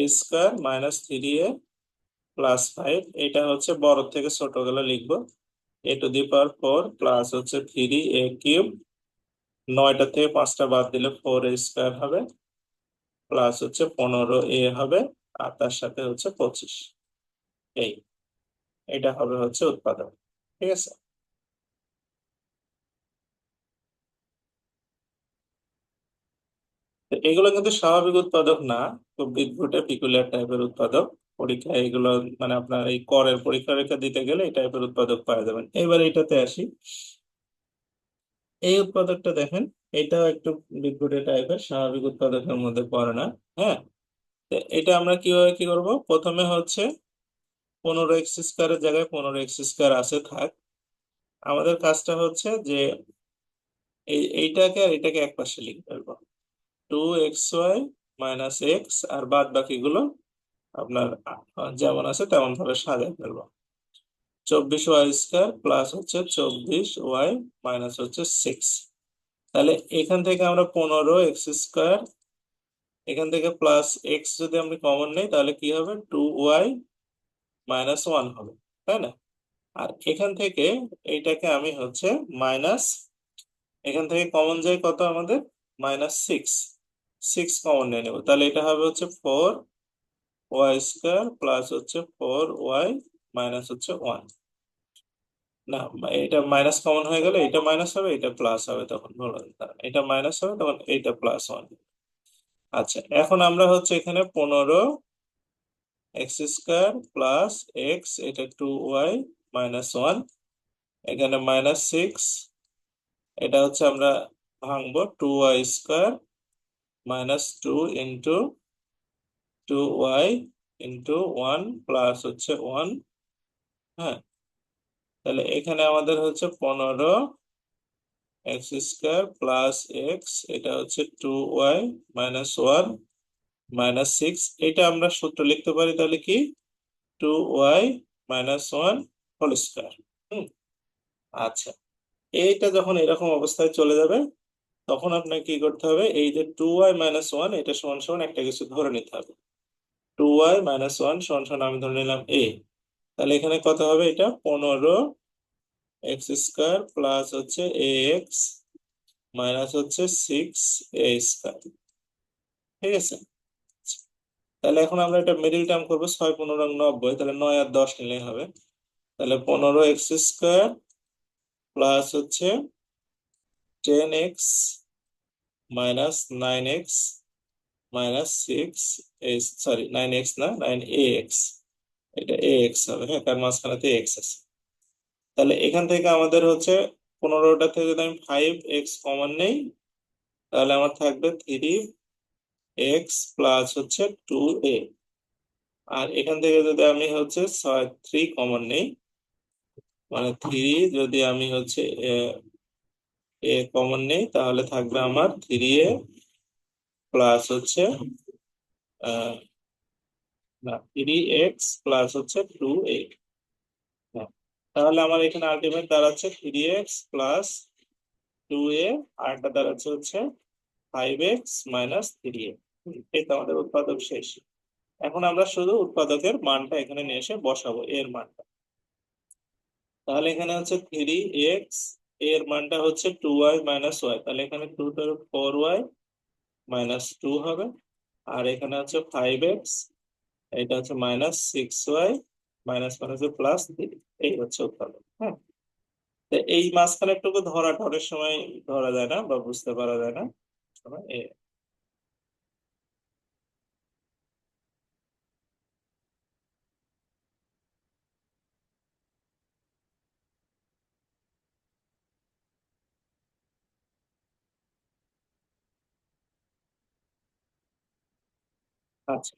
- 3a+5, এটা হচ্ছে বড় থেকে ছোট গেলে লিখবো a⁴ প্লাস হচ্ছে 3a³। 9টা থেকে 5টা বাদ দিলে 4a² হবে, প্লাস হচ্ছে 15a হবে, আর তার সাথে হচ্ছে 25। এই, এটা হবে হচ্ছে উৎপাদক। ঠিক আছে। তো এগুলো কিন্তু স্বাভাবিক উৎপাদক না, খুব বিদঘুটে পিকুলিয়ার টাইপের উৎপাদক। পরীক্ষায় এগুলো মানে আপনার এই করের পরীক্ষা রেখা দিতে গেলে এই টাইপের উৎপাদক পাওয়া যাবেন। এবার এটাতে আসি। এই উৎপাদকটা দেখেন, এটাও একটু বিদঘুটে টাইপের, স্বাভাবিক উৎপাদকের মধ্যে পড়ে না। হ্যাঁ, তো এটা আমরা কিভাবে কি করব, প্রথমে হচ্ছে 15x² জায়গায় 15x² আছে থাক। আমাদের কাজটা হচ্ছে যে এইটাকে আর এটাকে এক পাশে লিখে ফেলবো, 2xy - x, আর বাদ বাকিগুলো আপনার যেমন আছে তেমন ভাবে সাজায় ফেলবো। 24y² প্লাস হচ্ছে 24y মাইনাস হচ্ছে 6। তাহলে এখান থেকে আমরা 15x², এখান থেকে প্লাস এক্স যদি আমরা কমন নেই তাহলে কি হবে, 2y - 1 হবে, তাই না? আর এখান থেকে এইটাকে আমি হচ্ছে মাইনাস, এখান থেকে কমন যায় কত আমাদের, -6। 6 কমন নিয়ে নেবো, তাহলে এটা হবে হচ্ছে 4y² প্লাস হচ্ছে 4y মাইনাস হচ্ছে 1। না, এটা মাইনাস কমন হয়ে গেলে এটা মাইনাস হবে, এটা প্লাস হবে, তখন ধরো এটা মাইনাস হবে, তখন এটা +1। আচ্ছা, এখন আমরা হচ্ছে এখানে 15x² প্লাস এক্স, এটা 2y - 1, এখানে -6, এটা হচ্ছে আমরা ভাঙবো, 2y² - 2 × 2y × 1 প্লাস হচ্ছে 1। হ্যাঁ, তাহলে এখানে আমাদের হচ্ছে 15x² প্লাস এক্স, এটা হচ্ছে 2y - 1 -6। এটা আমরা সূত্র লিখতে পারি তাহলে কি, 2y - 1 হোল স্কয়ার। হুম। আচ্ছা, এইটা যখন এরকম অবস্থায় চলে যাবে তখন আপনাকে কি করতে হবে, এই যে 2y - 1 এটা সমান সমান একটা কিছু ধরে নিতে হবে। 2y - 1 সমান সমান আমি ধরে নিলাম তাহলে এখানে কত হবে, এটা 15x² প্লাস হচ্ছে ax মাইনাস হচ্ছে 6a²। ঠিক আছে। তাহলে এখন আমরা এটা মিডিল টার্ম করবো, 6×15 = 90, তাহলে 9 আর 10 নিলেই হবে। তাহলে 15x² প্লাস হচ্ছে 10x minus 9x minus 6, sorry 9x না, 9ax, এটা ax হবে। হ্যাঁ, তার মাঝখানেতে x আছে। তাহলে এখান থেকে আমাদের হচ্ছে 15টা থেকে যদি আমি 5x কমন নেই তাহলে আমার থাকবে 3x প্লাস হচ্ছে 2a। আর এখান থেকে যদি আমি হচ্ছে 3 কমন নেই, মানে 3 যদি আমি হচ্ছে এ কমন নেই তাহলে থাকবে আমার 3a প্লাস হচ্ছে আহ, না, 3x প্লাস হচ্ছে 2a। তাহলে আমার এখানে আলটিমেট দাঁড়াচ্ছে 3x প্লাস 2a, আর একটা দাঁড়াচ্ছে হচ্ছে 5x - 3a। এই তো আমাদের উৎপাদক শেষ। এখন আমরা শুধু উৎপাদকের মানটা এখানে নিয়ে এসে বসাবো, এর মানটা। তাহলে এখানে হচ্ছে 3x, এর মানটা হচ্ছে 2y - y, তাহলে এখানে 2^4y - 2 হবে। আর এখানে হচ্ছে 5x, এটা হচ্ছে -6y, মাইনাস মানে হচ্ছে +3। এই হচ্ছে উৎপাদক। হ্যাঁ, তো এই মাঝখানে একটু ধরা টরের সময় ধরা যায় না বা বুঝতে পারা যায় না। আচ্ছা,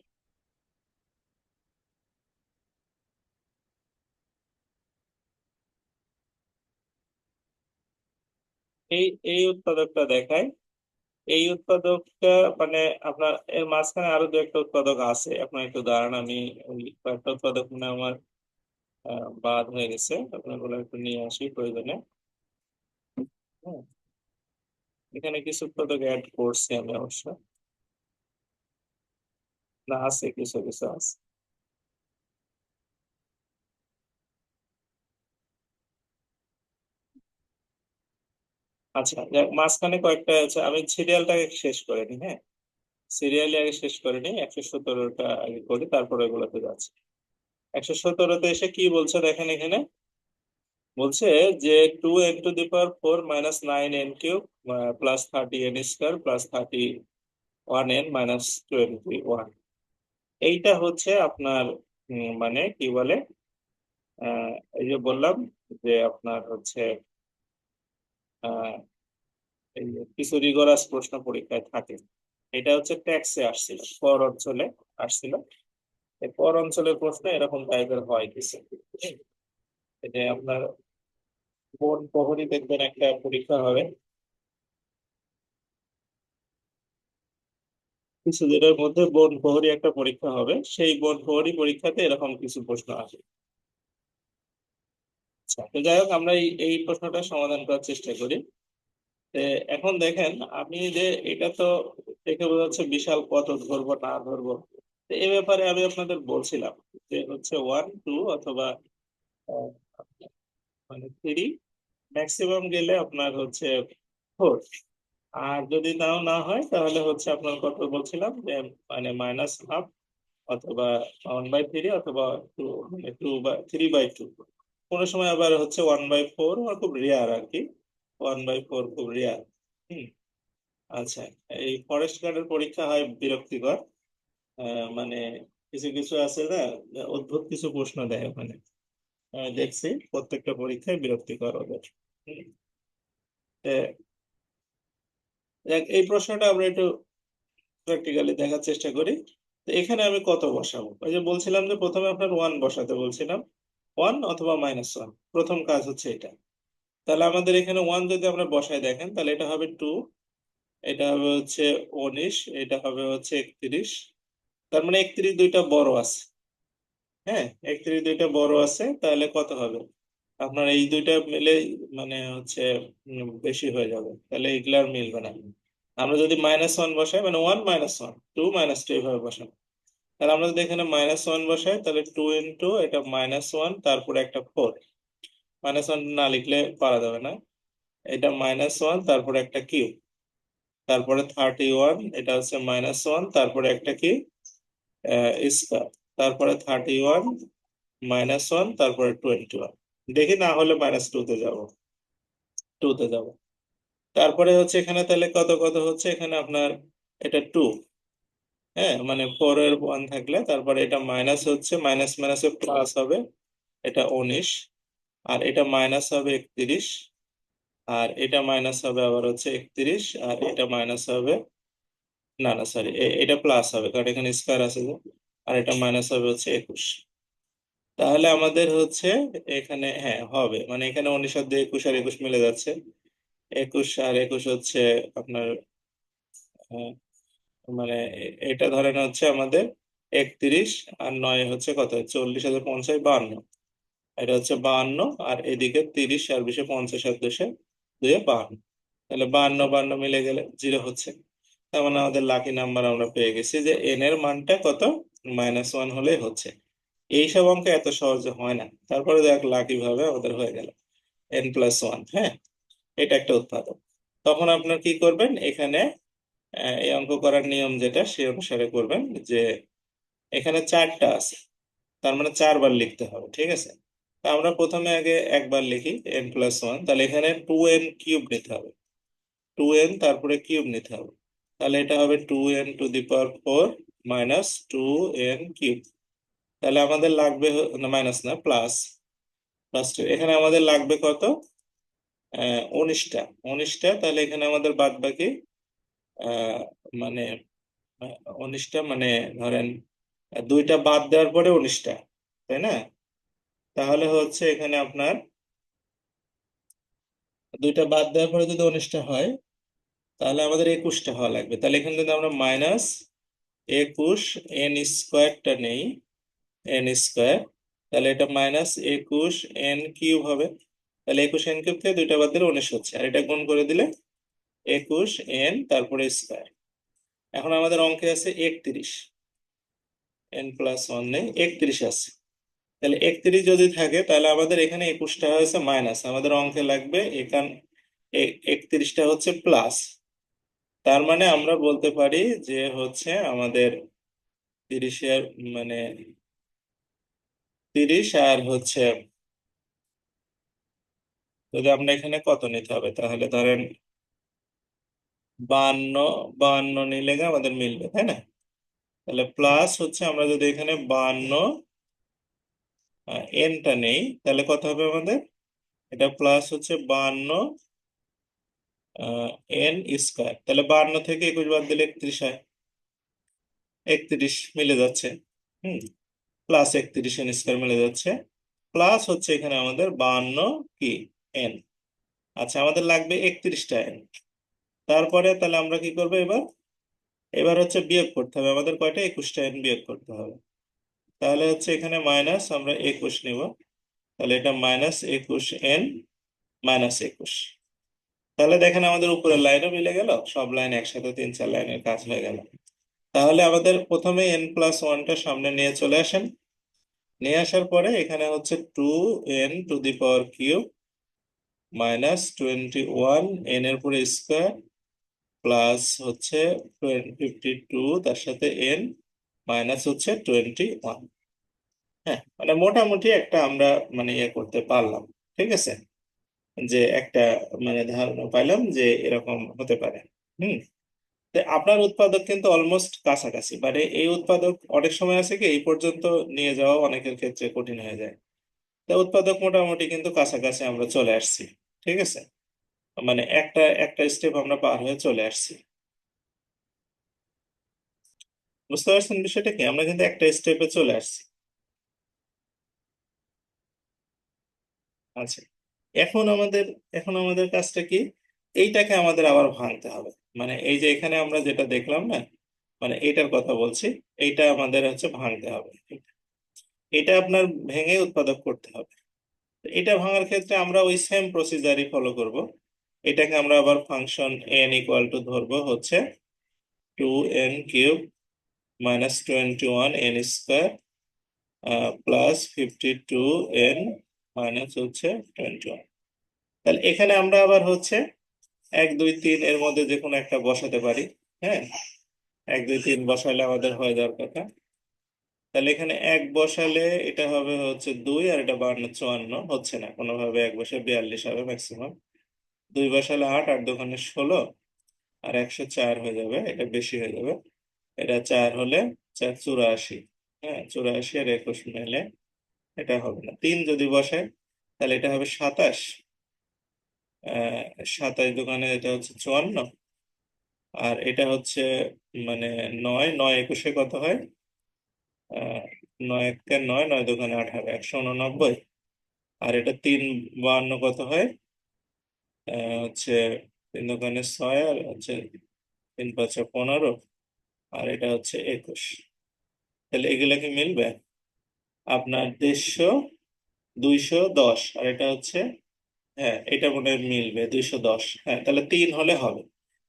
এই এই উৎপাদকটা দেখায়। এই উৎপাদকটা মানে আপনার এর মাঝখানে আরো দু একটা উৎপাদক আছে, আপনার একটু দাঁড়ান, আমি ওই কয়েকটা উৎপাদক মানে আমার বাদ হয়ে গেছে, আপনাগুলো একটু নিয়ে আসি প্রয়োজনে। হ্যাঁ, এখানে কিছু পদক অ্যাড করছি আমি অবশ্য, না আছে কিছু কিছু আছে। আচ্ছা যাক, মাঝখানে কয়েকটা আছে, আমি সিরিয়ালটাকে শেষ করে নিই। হ্যাঁ, সিরিয়ালি আগে শেষ করে নিই, 117টা আগে করি, তারপরে এগুলোতে যাচ্ছি। 117তে এসে কি বলছে দেখেন এখানে, বলছে যে 2n⁴ minus 9n³ plus 30n² plus 31n minus 21। এইটা হচ্ছে আপনার মানে কি বলে, এই যে বললাম যে আপনার হচ্ছে আহ, এই যে কিছু রিগরাস প্রশ্ন পরীক্ষায় থাকে। এটা হচ্ছে ট্যাক্সে আসছিল, কর অঞ্চলে আসছিল। এই কর অঞ্চলের প্রশ্ন এরকম টাইপের হয় কিছু। এটা আপনার বোর্ড প্রহরী দেখবেন একটা পরীক্ষা হবে কিছুদিনের মধ্যে, বন প্রহরী একটা পরীক্ষা হবে, সেই বন প্রহরী পরীক্ষাতে এরকম কিছু প্রশ্ন আসে। আচ্ছা, তো যাই হোক আমরা এই প্রশ্নটা সমাধান করার চেষ্টা করি। তো এখন দেখেন, আমি যে এটা তো দেখে বোঝা যাচ্ছে বিশাল কত ধরবো না ধরবো। তো এই ব্যাপারে আমি আপনাদের বলছিলাম যে হচ্ছে 1 2 অথবা আহ, মানে 3, ম্যাক্সিমাম গেলে আপনার হচ্ছে 4। আর যদি নাও না হয় তাহলে হচ্ছে আপনার কত বলছিলাম যে মানে -½ অথবা 1/3 অথবা 2, মানে 3/2। কোনো সময় আবার হচ্ছে 1/4, খুব রেয়ার আর কি, 1/4 খুব রেয়ার। হুম। আচ্ছা, এই ফরেস্ট গার্ডের পরীক্ষা হয় বিরক্তিকর, মানে কিছু কিছু আছে না, অদ্ভুত কিছু প্রশ্ন দেয় মানে, দেখছি প্রত্যেকটা পরীক্ষায় বিরক্তিকর ওদের। হুম। তো এই প্রশ্নটা আমরা একটু প্র্যাকটিক্যালি দেখার চেষ্টা করি। তো এখানে আমি কত বসাবো, ওই যে বলছিলাম যে প্রথমে আপনার 1 বসাতে বলছিলাম, 1 অথবা -1, প্রথম কাজ হচ্ছে এটা। তাহলে আমাদের এখানে 1 যদি আমরা বসাই দেখেন, তাহলে এটা হবে 2, এটা হবে হচ্ছে 19, এটা হবে হচ্ছে 31। তার মানে 31 দুইটা বড় আছে। হ্যাঁ, 31 দুইটা বড় আছে, তাহলে কত হবে আপনার এই দুইটা মিলে, মানে হচ্ছে বেশি হয়ে যাবে, তাহলে এগুলা আর মিলবে না। আমরা যদি -1 বসাই, মানে 1 - 1, 2 - 2 এইভাবে বসাবো। তাহলে আমরা যদি এখানে -1 বসাই, তাহলে 2 এটা -1, তারপরে একটা 4। -1 না লিখলে পারা যাবে না। এটা -1, তারপরে একটা কিউব, তারপরে 31, এটা হচ্ছে -1, তারপরে একটা কি স্কয়ার, তারপরে 31 -1, তারপরে 21। দেখি না হলে -2 তে যাব, 2 তে যাব। তারপরে হচ্ছে এখানে তাহলে কত কত হচ্ছে এখানে আপনার, এটা 2। হ্যাঁ, মানে 4 এর 1 থাকলে তারপরে এটা মাইনাস হচ্ছে, মাইনাস মাইনাসে প্লাস হবে, এটা 19। আর এটা মাইনাস হবে 31। আর এটা মাইনাস হবে আবার হচ্ছে 31। আর এটা মাইনাস হবে, না না সরি, এটা প্লাস হবে কারণ এখানে স্কয়ার আছে যে। আর এটা মাইনাস হবে হচ্ছে 21। তাহলে আমাদের হচ্ছে এখানে হ্যাঁ হবে, মানে এখানে 19 আর 21 আর 21 মিলে যাচ্ছে। 21 আর 21 হচ্ছে আপনার মানে এটা ধরেন হচ্ছে আমাদের 31। আর 9 হচ্ছে কত, 40 হাজার 50, 52। এটা হচ্ছে 52। আর এদিকে 30 আর 20, 50 আর 2, 52। তাহলে 52 52 মিলে গেলে 0 হচ্ছে। তার মানে আমাদের লাকি নাম্বার আমরা পেয়ে গেছি যে এন এর মানটা কত, -1 হলেই হচ্ছে। এইসব অঙ্ক এত সহজে হয় না, তারপরে দেখ লাকি ভাবে আমাদের হয়ে গেল n+1। হ্যাঁ, এটা একটা উৎপাদক। তখন আপনার কি করবেন এখানে, এই অঙ্ক করার নিয়ম যেটা সেই অনুসারে করবেন যে এখানে 4টা আছে, তার মানে 4 বার লিখতে হবে, ঠিক আছে। তা আমরা প্রথমে আগে একবার লিখি n+1, তাহলে এখানে 2n³ নিতে হবে, 2n তারপরে কিউব নিতে হবে। তাহলে এটা হবে 2n⁴ -2n³। তাহলে আমাদের লাগবে না মাইনাস না প্লাস, প্লাস 2। এখানে আমাদের লাগবে কত, 19টা, 19টা। তাহলে এখানে আমাদের বাদ বাকি আহ মানে 19টা, মানে ধরেন দুইটা বাদ দেওয়ার পরে 19টা, তাই না? তাহলে হচ্ছে এখানে আপনার দুইটা বাদ দেওয়ার পরে যদি 19টা হয়, তাহলে আমাদের 21টা হওয়া লাগবে। তাহলে এখানে যদি আমরা -21 n² নেই, n², তাহলে এটা মাইনাস 21 n³ হবে। তাহলে 21 n³ থেকে দুইটা বাদ দিলে 19 হচ্ছে, আর এটা গুণ করে দিলে 21 n তারপরে স্কোয়ার। এখন আমাদের অঙ্কে আছে 31, n+1 নেই, 31 আছে। তাহলে 31 যদি থাকে তাহলে আমাদের এখানে 21টা হয়েছে মাইনাস, আমাদের অঙ্কে লাগবে এখান 31টা হচ্ছে প্লাস। তার মানে আমরা বলতে পারি যে হচ্ছে আমাদের 30-এর মানে 30 আর হচ্ছে, যদি আমরা এখানে কত নিতে হবে তাহলে ধরেন 52, 52 নিলে গিয়ে আমাদের মিলবে, তাই না? তাহলে প্লাস হচ্ছে আমরা যদি এখানে 52 এনটা নেই তাহলে কত হবে আমাদের, এটা প্লাস হচ্ছে 52 এন স্কোয়ার। তাহলে 52 থেকে 21 বাদ দিলে 31 হয়, 31 মিলে যাচ্ছে। হুম, প্লাস 31 এন স্কোয়ার মিলে যাচ্ছে, প্লাস হচ্ছে এখানে আমাদের 52 কি এন। আচ্ছা, আমাদের লাগবে 31টা এন। তারপরে তাহলে আমরা কি করবো এবার, এবার হচ্ছে বিয়োগ করতে হবে আমাদের, কয়টা 21টা এন বিয়োগ করতে হবে। তাহলে হচ্ছে এখানে মাইনাস আমরা 21 নিব, তাহলে এটা -21 n -21। তাহলে দেখেন আমাদের উপরের লাইনও মিলে গেল, সব লাইন একসাথে 3-4 লাইনের কাজ হয়ে গেল। তাহলে আমাদের প্রথমে n+1টা সামনে নিয়ে চলে আসেন, নিয়ে আসার পরে এখানে হচ্ছে 2n⁻³ -21 n এর পরে স্কোয়ার, প্লাস হচ্ছে 52 তার সাথে n মাইনাস হচ্ছে 21। হ্যাঁ, মানে মোটামুটি একটা আমরা মানে ইয়ে করতে পারলাম, ঠিক আছে, যে একটা মানে ধারণা পাইলাম যে এরকম হতে পারে। হুম, তো আপনার উৎপাদক কিন্তু অলমোস্ট কাছাকাছি, মানে এই উৎপাদক অনেক সময় আছে কি এই পর্যন্ত নিয়ে যাওয়া অনেকের ক্ষেত্রে কঠিন হয়ে যায়। তো উৎপাদক মোটামুটি কিন্তু কাছাকাছি আমরা চলে আসছি, ঠিক আছে, মানে একটা একটা স্টেপ আমরা পার হয়ে চলে আসছি। বুঝতে পারছেন বিষয়টা কি, আমরা কিন্তু একটা স্টেপে চলে আসছি। আচ্ছা, এখন আমাদের এখন আমাদের কাজটা কি, এইটাকে আমাদের আবার ভাঙতে হবে। মানে এই যে এখানে আমরা যেটা দেখলাম না, মানে এইটার কথা বলছি, এইটা আমাদের হচ্ছে ভাঙতে হবে। এটা আপনার ভেঙে উৎপাদক করতে হবে। তো এটা ভাঙার ক্ষেত্রে আমরা ওই সেম প্রসিজারই ফলো করব। এটাকে আমরা আবার ফাংশন n ধরবো হচ্ছে 2n³ -21 n² +52 n মাইনাস হচ্ছে 21। তাহলে এখানে আমরা আবার হচ্ছে 1 2 3 এর মধ্যে যে কোনো একটা বসাতে পারি। হ্যাঁ, 1 2 3 বসালে আমাদের হয়ে যাওয়ার কথা। তাহলে এখানে 1 বসালে এটা হবে হচ্ছে 2, আর এটা 52 54 হচ্ছে না কোনোভাবে, 1 বসে 42 হবে ম্যাক্সিমাম। 2 বসালে 8, 8 2 16, আর 104 হয়ে যাবে, এটা বেশি হয়ে যাবে। এটা 4 হলে 4 84। হ্যাঁ, 84 আর 21 মিলে এটা হবে না। 3 যদি বসে তাহলে এটা হবে 27, 27 এটা হচ্ছে 54, আর এটা হচ্ছে মানে 9, 9 21 কত হয়, 9 1 9, 9 2 18, 189। আর এটা 3 52 কত হয়, হচ্ছে 3 2 6, আর হচ্ছে 3 5 15, আর এটা হচ্ছে 21। তাহলে এগুলা কি মিলবে, আপনার 150, 210, আর এটা হচ্ছে, হ্যাঁ এটা মনে হয় মিলবে 210। হ্যাঁ, তাহলে 3 হলে হবে।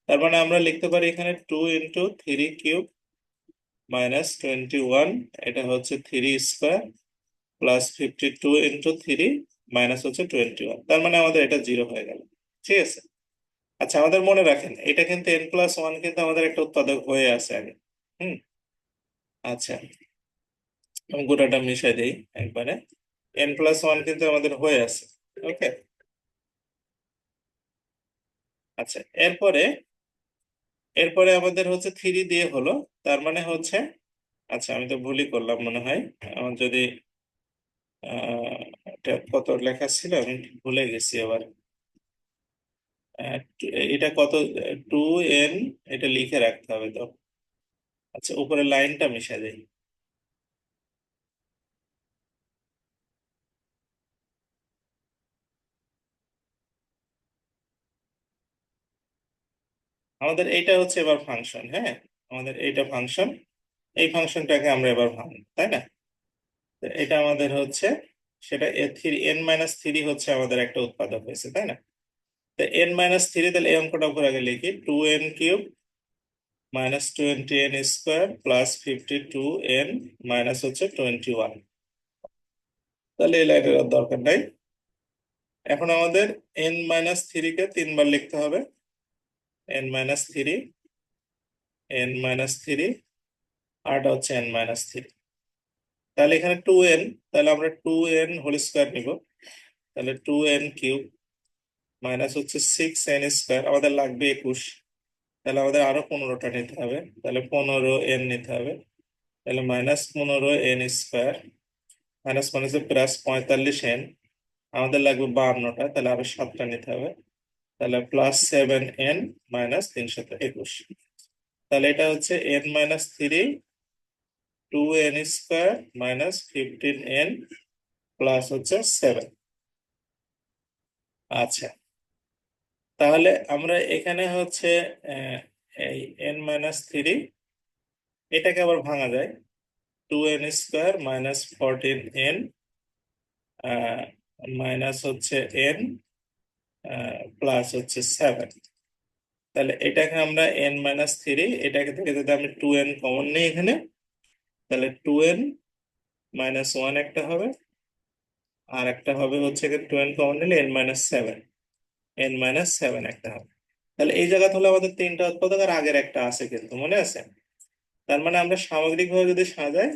তার মানে আমরা লিখতে পারি এখানে 2 × 3³ -21, এটা হচ্ছে 3² +52 × 3 মাইনাস হচ্ছে 21। তার মানে আমাদের এটা 0 হয়ে গেল, ঠিক আছে। আচ্ছা, আমাদের মনে রাখেন এটা কিন্তু n+1 কিন্তু আমাদের একটা উৎপাদক হয়ে আছে আগে। হুম, আচ্ছা, আমি গোটাটা মিশাই দিই একবারে, n+1 কিন্তু আমাদের হয়ে আছে। ওকে, আচ্ছা, এরপরে এরপরে আমাদের হচ্ছে 3 দিয়ে হলো, তার মানে হচ্ছে, আচ্ছা আমি তো ভুলই করলাম মনে হয়, আমার যদি এটা কত লেখা ছিল আমি ভুলে গেছি আবার। আহ, এটা কত, 2n, এটা লিখে রাখতে হবে তো। আচ্ছা, উপরে লাইনটা মিশা যায়। আমাদের এইটা হচ্ছে এবার ফাংশন, হ্যাঁ, আমাদের এইটা ফাংশন, এই ফাংশনটাকে আমরা এবার ভাঙবো, তাই না? তো এটা আমাদের হচ্ছে, সেটা n-3 হচ্ছে আমাদের একটা উৎপাদক হয়েছে, তাই না? তো n-3, তাহলে এই অঙ্কটা উপর আগে লিখি, 2n³ -20n² plus 52n minus হচ্ছে 21। তাহলে এই লাইনের আর দরকার নাই। এখন আমাদের n-3 কে 3 বার লিখতে হবে, n-3, n-3, আর এটা হচ্ছে n-3। তাহলে এখানে 2n, তাহলে আমরা 2n² নিব। তাহলে 2n³ মাইনাস হচ্ছে 6n², আমাদের লাগবে 21, তাহলে আমাদের আরো 15টা নিতে হবে, তাহলে 15n নিতে হবে। তাহলে -15n², মাইনাস মানে হচ্ছে প্লাস 45n, আমাদের লাগবে 52টা, তাহলে আরো 7টা নিতে হবে, তাহলে +7n মাইনাস 321। তাহলে এটা হচ্ছে n-3, 2n² minus 15n plus হচ্ছে 7। আচ্ছা, তাহলে আমরা এখানে হচ্ছে এই n-3, এটাকে আবার ভাঙা যায়, 2n² মাইনাস 14n মাইনাস হচ্ছে n প্লাস হচ্ছে 7। তাহলে এটাকে আমরা n-3, এটাকে থেকে যদি আমি 2n কমন নিই এখানে, তাহলে 2n মাইনাস 1 একটা হবে, আর একটা হবে হচ্ছে 2n কমন নিলে n-7, n-7 একটা হবে। তাহলে এই জায়গা হলো আমাদের 3টা উৎপাদক, আর আগের একটা আছে কিন্তু মনে আছে। তার মানে আমরা সামগ্রিকভাবে যদি সাজাই,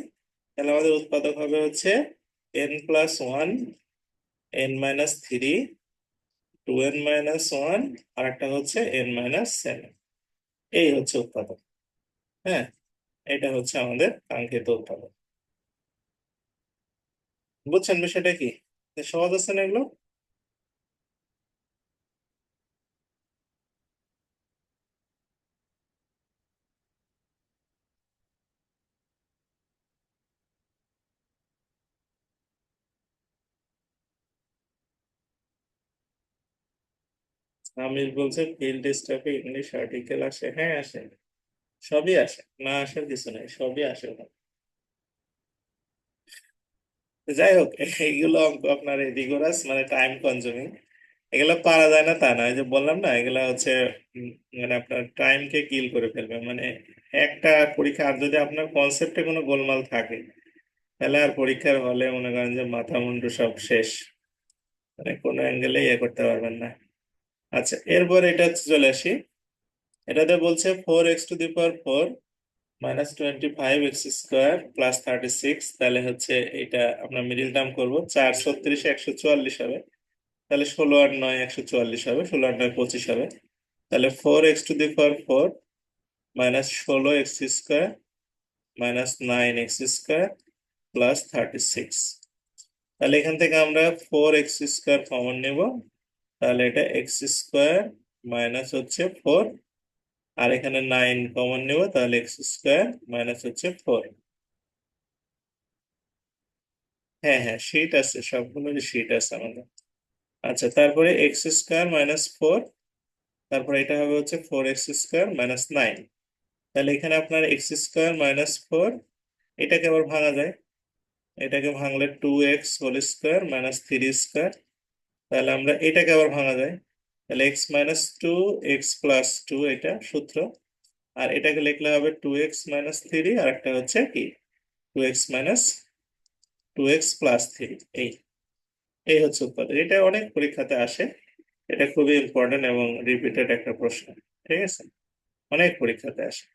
তাহলে আমাদের উৎপাদক হবে হচ্ছে n+1, n-3, 2n-1, আর একটা হচ্ছে n-7। এই হচ্ছে উৎপাদক। হ্যাঁ, এটা হচ্ছে আমাদের কাঙ্ক্ষিত উৎপাদক। বুঝছেন বিষয়টা কি? সহজ আছে না এগুলো? আমির বলছে ফিল্ড স্টাফে ইংলিশ আর্টিকেল আসে, হ্যাঁ আসে, সবই আসে, না আসার কিছু নেই, সবই আসে ওখানে। যাই হোক, এইগুলো অঙ্ক আপনার রিগোরাস, মানে টাইম কনজিউমিং, এগুলো পারা যায় না তা না, এই যে বললাম না, এগুলা হচ্ছে মানে আপনার টাইমকে কিল করে ফেলবে। মানে একটা পরীক্ষা, আর যদি আপনার কনসেপ্টে কোনো গোলমাল থাকে, তাহলে আর পরীক্ষার হলে মনে করেন যে মাথা মুন্ডু সব শেষ, মানে কোনো অ্যাঙ্গেলে ইয়ে করতে পারবেন না। আচ্ছা, এরপর এটা হচ্ছে চলে আসি, এটাতে বলছে 4x⁴ -25x² প্লাস 36। তাহলে হচ্ছে এটা আমরা মিডিল টার্ম করবো, 4 36 144 হবে, তাহলে 16 আর 9 144 হবে, 16 আর 9 25 হবে। তাহলে 4x⁴ -16x² -9x² প্লাস 36। তাহলে এখান থেকে আমরা 4x² কমন নেব, তাহলে এটা x² মাইনাস হচ্ছে 4, আর এখানে 9 কমন নেব, তাহলে x² মাইনাস হচ্ছে 4। হ্যাঁ হ্যাঁ, শীট আছে, সবগুলোরই শীট আছে আমাদের। আচ্ছা, তারপরে x² -4, তারপরে এটা হবে হচ্ছে 4x² -9। তাহলে এখানে আপনার x² -4, এটাকে আবার ভাঙা যায়, এটাকে ভাঙলে 2x² -3²। তাহলে আমরা এটাকে আবার ভাঙা যায়, তাহলে x-2, x+2, এটা সূত্র। আর এটাকে লিখলে হবে 2x-3, আর একটা হচ্ছে কি 2x-2x+3। এই এই হচ্ছে উৎপাদক। এটা অনেক পরীক্ষাতে আসে, এটা খুবই ইম্পর্টেন্ট এবং রিপিটেড একটা প্রশ্ন। ঠিক আছে, অনেক পরীক্ষাতে আসে।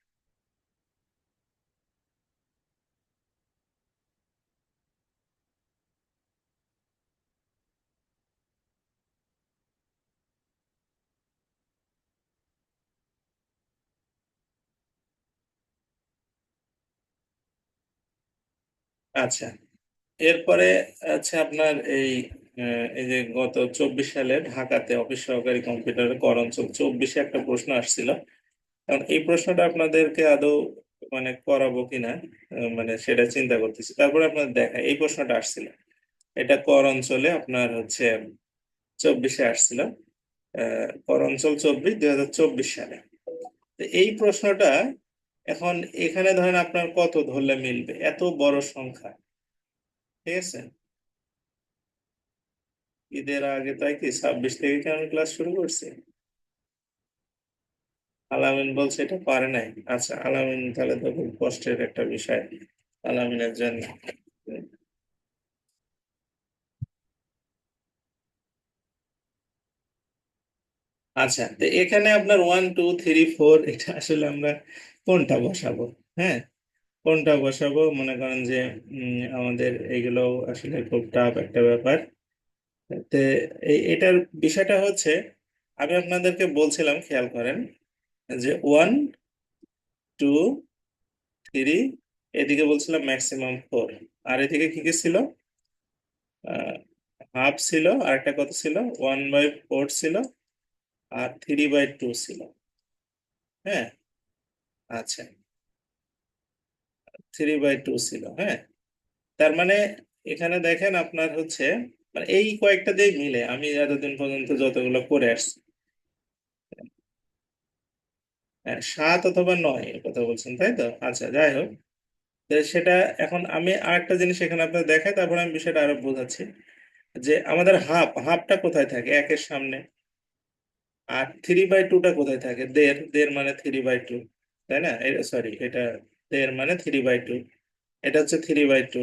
আচ্ছা, এরপরে আছে আপনার এই যে গত 24 সালে ঢাকাতে অফিস সহকারী কম্পিউটার কর অঞ্চল 24-এ একটা প্রশ্ন আসছিল। কারণ এই প্রশ্নটা আপনাদেরকে আদৌ মানে করাবো কিনা, মানে সেটা চিন্তা করতেছি। তারপরে আপনার দেখা, এই প্রশ্নটা আসছিল, এটা কর অঞ্চলে আপনার হচ্ছে 24-এ আসছিল, কর অঞ্চল 24, 2024 সালে। তো এই প্রশ্নটা এখন এখানে ধরেন আপনার কত ধরলে মিলবে, এত বড় সংখ্যা, ঠিক আছে, ঈদের আগে তাই কি 26 থেকে কি আমি ক্লাস শুরু করছি? আলামিন বলছে এটা পারে নাই। আচ্ছা, আলামিন তাহলে তো খুব কষ্টের একটা বিষয় আলামিনের জন্য। আচ্ছা, তো এখানে আপনার 1 2 3 4 এটা আসলে আমরা কোনটা বসাবো? হ্যাঁ, কোনটা বসাবো মনে করেন যে আমাদের এগুলো আসলে খুব টাফ একটা ব্যাপার। তো এটার বিষয়টা হচ্ছে, আমি আপনাদেরকে বলছিলাম খেয়াল করেন যে 1 2 3, এদিকে বলছিলাম ম্যাক্সিমাম 4, আর এদিকে কি কি ছিল? হাফ ছিল, আর একটা কত ছিল? 1/4 ছিল, আর 3/2 ছিল। হ্যাঁ, আচ্ছা, 3/2 ছিল। হ্যাঁ, তার মানে এখানে দেখেন আপনার হচ্ছে, মানে এই কয়েকটা দিয়ে মিলে আমি এতদিন পর্যন্ত যতগুলো করে আসছি। হ্যাঁ, 7 অথবা 9 এর কথা বলছেন তাই তো? আচ্ছা, যাই হোক, তো সেটা এখন আমি আরেকটা জিনিস এখানে আপনার দেখাই, তারপরে আমি বিষয়টা আরো বোঝাচ্ছি। যে আমাদের হাফটা কোথায় থাকে? একের সামনে। আর 3/2টা কোথায় থাকে? দেড়, দেড় মানে 3/2, তাই না? সরি, এটা দেড় মানে 3/2, এটা হচ্ছে 3/2।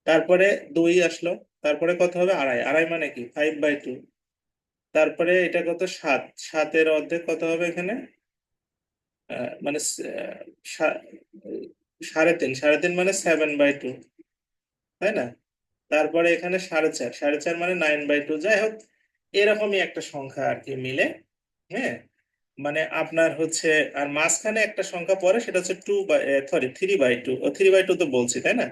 তারপরে 2 আসলো, তারপরে কত হবে? আড়াই, আড়াই মানে কি? 5/2। তারপরে এটা কত? 7, 7-এর অর্ধেক কত হবে এখানে? মানে 3.5, 3.5 মানে 7/2, তাই না? তারপরে এখানে 4.5, 4.5 মানে 9/2। যাই হোক, এরকমই একটা সংখ্যা আর কি মিলে। হ্যাঁ, মানে আপনার হচ্ছে, আর মাঝখানে একটা সংখ্যা পড়ে, সেটা হচ্ছে 2/, সরি 3/2। 3/2 তো বলছি তাই না?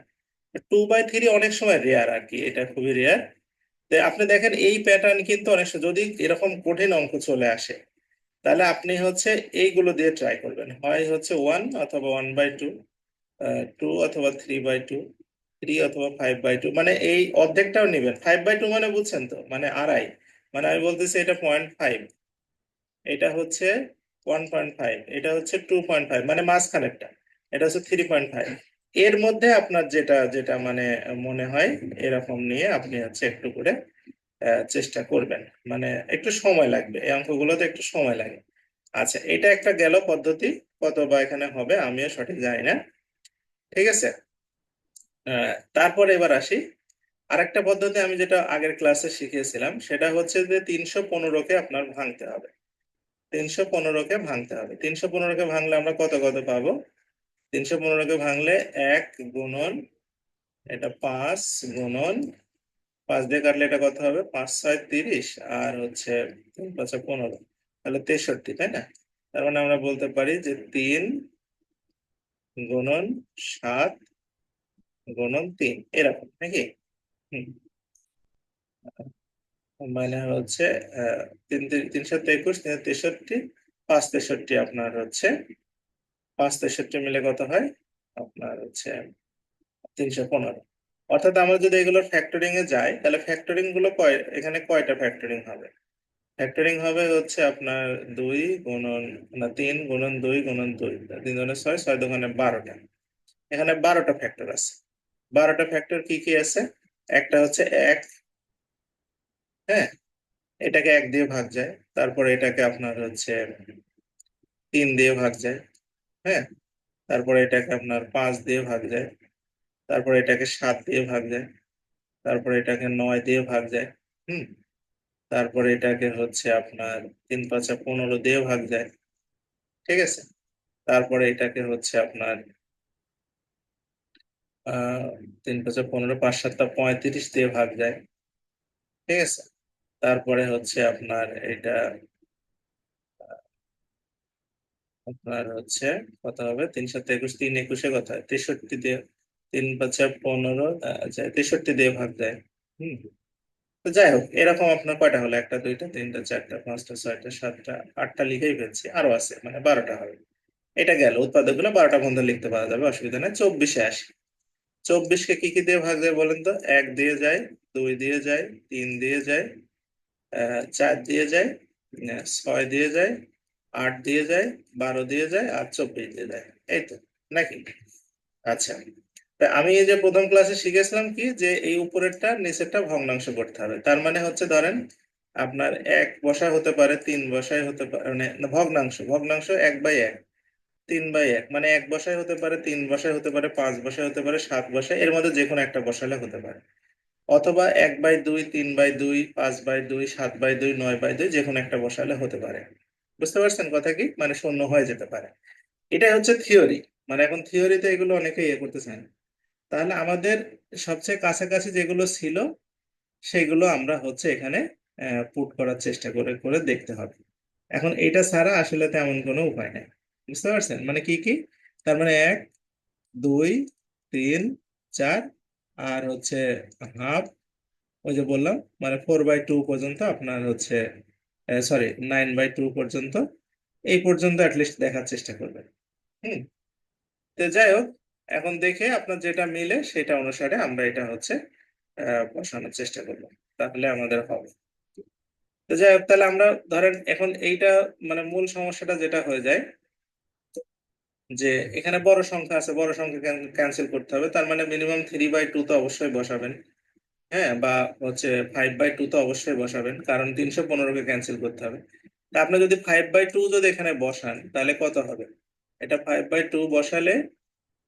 2/3 অনেক সময় রেয়ার আর কি, এটা খুবই রেয়ার। তো আপনি দেখেন এই প্যাটার্ন কিন্তু অনেক সময় যদি এরকম কঠিন অঙ্ক চলে আসে, তাহলে আপনি হচ্ছে এইগুলো দিয়ে ট্রাই করবেন। হয় হচ্ছে 1 অথবা 1/2, 2 অথবা 3/2, 3 অথবা 5/2, মানে এই অর্ধেকটাও নেবেন। 5/2 মানে বুঝছেন তো, মানে আড়াই। মানে আমি বলতেছি এটা 0.5, এটা হচ্ছে 1.5, এটা হচ্ছে 2.5, মানে মাঝখানেরটা এটা হচ্ছে 3.5। এর মধ্যে আপনার যেটা যেটা মানে মনে হয়, এরকম নিয়ে আপনি হচ্ছে একটু করে চেষ্টা করবেন। মানে একটু সময় লাগবে, এই অঙ্কগুলোতে একটু সময় লাগে। আচ্ছা, এটা একটা গেল পদ্ধতি। কত বা এখানে হবে আমিও সঠিক জানি না। ঠিক আছে, তারপরে এবার আসি আরেকটা পদ্ধতি, আমি যেটা আগের ক্লাসে শিখিয়েছিলাম, সেটা হচ্ছে যে 315-কে আপনার ভাঙতে হবে। 315-কে ভাঙতে হবে। 315-কে ভাঙলে আমরা কত কত পাবো? 315-কে ভাঙলে 1 গুণন, এটা 5 গুণন, 5 দিয়ে কাটলে এটা কত হবে? 5 6 30, আর হচ্ছে 3 5 15, তাহলে 63, তাই না? তার মানে আমরা বলতে পারি যে 3 গুণন 7 গুণন 3, এরকম নাকি? হুম, মানে হচ্ছে আহ 3 3 7 21, 63, 5 63 আপনার হচ্ছে, 5 63 মিলে কত হয়? আপনার হচ্ছে 315। অর্থাৎ আমরা যদি এগুলোর ফ্যাক্টরিং এ যাই, তাহলে ফ্যাক্টরিং গুলো এখানে কয়টা ফ্যাক্টরিং হবে? ফ্যাক্টরিং হবে হচ্ছে আপনার 2 গুণন, না 3 গুণন 2 গুণন 2, 3 দুগুণে 6, 6 দুগুণে 12টা। এখানে 12টা ফ্যাক্টর আছে। 12টা ফ্যাক্টর কি কি আছে? একটা হচ্ছে 1। হ্যাঁ, এটাকে 1 দিয়ে ভাগ যায়। তারপরে এটাকে আপনার হচ্ছে 3 দিয়ে ভাগ যায়। হ্যাঁ, তারপরে এটাকে আপনার 5 দিয়ে ভাগ যায়। তারপরে এটাকে 7 দিয়ে ভাগ যায়। তারপরে এটাকে 9 দিয়ে ভাগ যায়। হুম, তারপরে এটাকে হচ্ছে আপনার 3 5 15 দিয়ে ভাগ যায়। ঠিক আছে, তারপরে এটাকে হচ্ছে আপনার আহ 3 5 15, 5 7 35 দিয়ে ভাগ যায়। ঠিক আছে, তারপরে হচ্ছে আপনার এটা আপনার হচ্ছে কত হবে? 3 7 21, 3 21-এ কত হয়? 63 দিয়ে, 3 5 15, আচ্ছা 63 দিয়ে ভাগ যায়। হুম, তো যাই হোক, এরকম আপনার কয়টা হলো? একটা, দুইটা, তিনটা, চারটা, পাঁচটা, ছয়টা, সাতটা, আটটা লিখেই ফেলছি, আরো আছে, মানে 12টা হবে। এটা গেল উৎপাদক গুলো 12টা পর্যন্ত লিখতে পারা যাবে, অসুবিধা নেই। 24-এ আসি। 24-কে কি কি দিয়ে ভাগ যায় বলেন তো? 1 দিয়ে যায়, 2 দিয়ে যায়, 3 দিয়ে যায়, 4 দিয়ে যায়, 6 দিয়ে যায়, 8 দিয়ে যায়, 12 দিয়ে যায়, আর 24 দিয়ে যায়। এই তো, নাকি? আচ্ছা, তা আমি এই যে প্রথম ক্লাসে শিখেছিলাম কি, যে এই উপরেরটা নিচেরটা ভগ্নাংশ করতে হবে। তার মানে হচ্ছে ধরেন আপনার এক বসা হতে পারে, তিন বসায় হতে পারে, মানে না, ভগ্নাংশ ভগ্নাংশ 1/1, 3/1, মানে এক বসায় হতে পারে, তিন বসায় হতে পারে, পাঁচ বসায় হতে পারে, সাত বসায়, এর মধ্যে যে কোনো একটা বসালে হতে পারে। অথবা 1/2, 3/2, 5/2, 7/2, 9/2, যে কোনো একটা বসালে হতে পারে। বুঝতে পারছেন কথা কি, মানে শূন্য হয়ে যেতে পারে। এটাই হচ্ছে থিওরি। মানে এখন থিওরিতে এগুলো অনেকে ইয়ে করতে চায় না। তাহলে আমাদের সবচেয়ে কাছাকাছি যেগুলো ছিল সেগুলো আমরা হচ্ছে এখানে পুট করার চেষ্টা করে করে দেখতে হবে। এখন এটা ছাড়া আসলে তেমন কোনো উপায় নেই। বুঝতে পারছেন মানে কি কি? তার মানে 1, 2, 3, 4, আর হচ্ছে হাফ, ওই যে বললাম মানে 4/2 পর্যন্ত আপনার হচ্ছে, সরি 9/2 পর্যন্ত, এই পর্যন্ত অ্যাটলিস্ট দেখার চেষ্টা করবেন। হুম। তো যাই হোক, এখন দেখে আপনার যেটা মিলে সেটা অনুসারে আমরা এটা হচ্ছে বসানোর চেষ্টা করবো, তাহলে আমাদের হবে। তো যাই হোক, তাহলে আমরা ধরেন এখন এইটা মানে মূল সমস্যাটা যেটা হয়ে যায়, যে এখানে বড় সংখ্যা আছে, বড় সংখ্যা ক্যান্সেল করতে হবে, তার মানে মিনিমাম 3/2 তো অবশ্যই বসাবেন। হ্যাঁ, বা হচ্ছে 5/2 তো অবশ্যই বসাবেন, কারণ 315কে ক্যান্সেল করতে হবে। তা আপনি যদি 5/2 যদি এখানে বসান তাহলে কত হবে? এটা 5/2 বসালে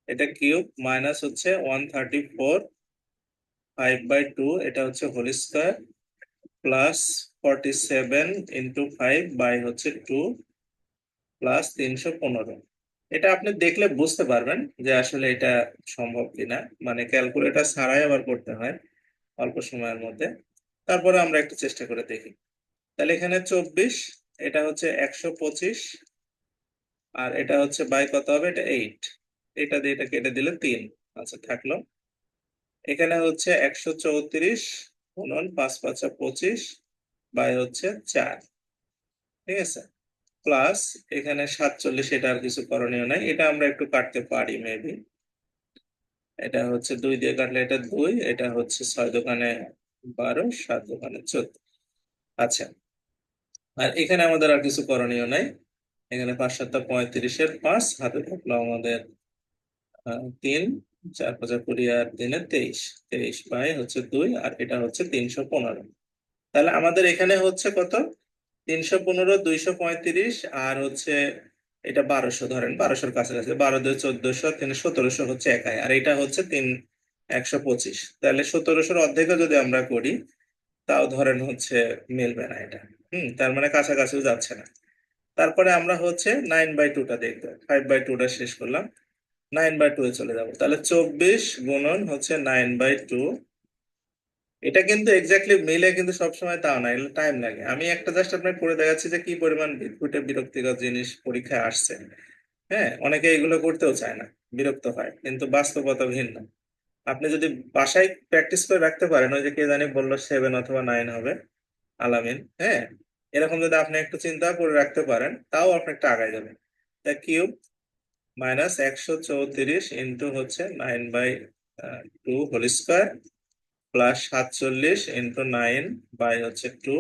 এটা কিউব মাইনাস হচ্ছে 134, 5/2 এটা হচ্ছে হোল স্কোয়ার, প্লাস 47 × 5/2 প্লাস 315। এটা আপনি দেখলে বুঝতে পারবেন যে আসলে এটা সম্ভব কিনা, মানে ক্যালকুলেটর ছাড়াই আবার করতে হয় অল্প সময়ের মধ্যে। তারপরে আমরা একটু চেষ্টা করে দেখি। তাহলে এখানে 24, এটা হচ্ছে 125, আর এটা হচ্ছে বাই কত হবে, এটা 8, এটা দিয়ে এটা কেটে দিলে 3। আচ্ছা থাকলো। এখানে হচ্ছে 134 গুণন 5×5 = 25 বাই হচ্ছে 4। ঠিক আছে, প্লাস এখানে 47, এটা আর কিছু করণীয় নাই, এটা আমরা একটু কাটতে পারি মেবি। এটা হচ্ছে 2 দিয়ে কাটলে এটা 2, এটা হচ্ছে 6 দোকানে 12, 7 দোকানে 14। আচ্ছা, আর এখানে আমাদের আর কিছু করণীয় নাই। এখানে 5×7 = 35, 5 হাতে থাকলো আমাদের 3, 4×5 = 20, আর 3 × 23, 23 বাই হচ্ছে 2, আর এটা হচ্ছে 315। তাহলে আমাদের এখানে হচ্ছে কত, 315, 235, আর হচ্ছে এটা 1200, ধরেন 1200-র কাছাকাছি, 12 × 2 = 1400, 1700 হচ্ছে একাই, আর এটা হচ্ছে 125। তাহলে 1700-র অর্ধেকও যদি আমরা করি তাও ধরেন হচ্ছে মিলবে না এটা। তার মানে কাছাকাছিও যাচ্ছে না। তারপরে আমরা হচ্ছে 9/2টা দেখবো, 5/2টা শেষ করলাম, 9/2 এ চলে যাবো। তাহলে 24 গুণন হচ্ছে 9/2। এটা কিন্তু এক্স্যাক্টলি মিলে কিন্তু সবসময় তা না, এগুলো টাইম লাগে। আমি একটা জাস্ট আপনাকে করে দেখাচ্ছি যে কি পরিমাণ বিদঘুটে বিরক্তিকর জিনিস পরীক্ষায় আসছে। হ্যাঁ, অনেকে এগুলো করতেও চায় না, বিরক্ত হয়, কিন্তু বাস্তবতা ভিন্ন। আপনি যদি বাসায় প্র্যাকটিস করে রাখতে পারেন, ওই যে কে জানি বললো 7 অথবা 9 হবে, আলামিন, হ্যাঁ, এরকম যদি আপনি একটু চিন্তা করে রাখতে পারেন তাও আপনি একটা আগায় যাবেন। তা কিউব মাইনাস 134 ইন্টু হচ্ছে 9/2 হোল স্কোয়ার, প্লাস 47 × 9/2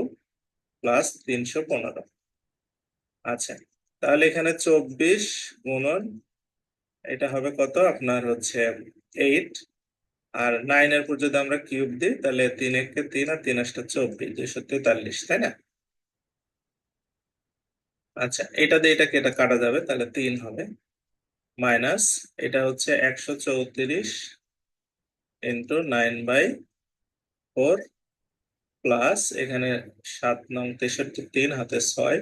প্লাস 315। আচ্ছা, তাহলে এখানে 24 গুণন এটা হবে কত আপনার হচ্ছে 8, আর 9-এর পর যদি আমরা কিউব দিই তাহলে 3 × 1 = 3, আর 3 × 8 = 24, 243, তাই না? আচ্ছা, এটা দিয়ে এটা কেটে কাটা যাবে, তাহলে 3 হবে, মাইনাস এটা হচ্ছে 134 ইন্টু 9/4, প্লাস এখানে 7 নং 63, 3 হাতে 6,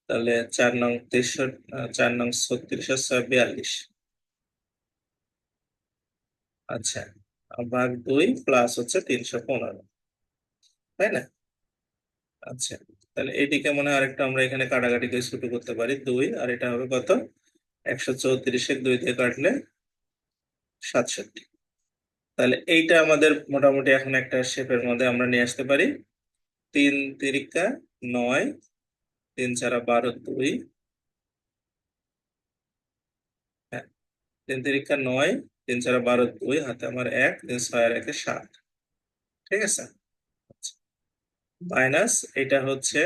তাহলে 4 নং 63, 4 নং 36, আর 6 42। আচ্ছা, ভাগ 2 প্লাস হচ্ছে 315, তাই না? আচ্ছা, তাহলে এইদিকে মনে হয় আরেকটা আমরা এখানে কাটাকাটি করে শুরু করতে পারি, 2, আর এটা হবে কত, 134-এর 2 দিয়ে কাটলে 67। তাহলে এইটা আমাদের মোটামুটি এখন একটা শেপের মধ্যে আমরা নিয়ে আসতে পারি। 3 × 9, 3 × 4 = 12, 2, হ্যাঁ, 3 × 9, 3 × 4 = 12, 2 হাতে আমার 1, 6 আর 1 = 7। ঠিক আছে, মাইনাস এটা হচ্ছে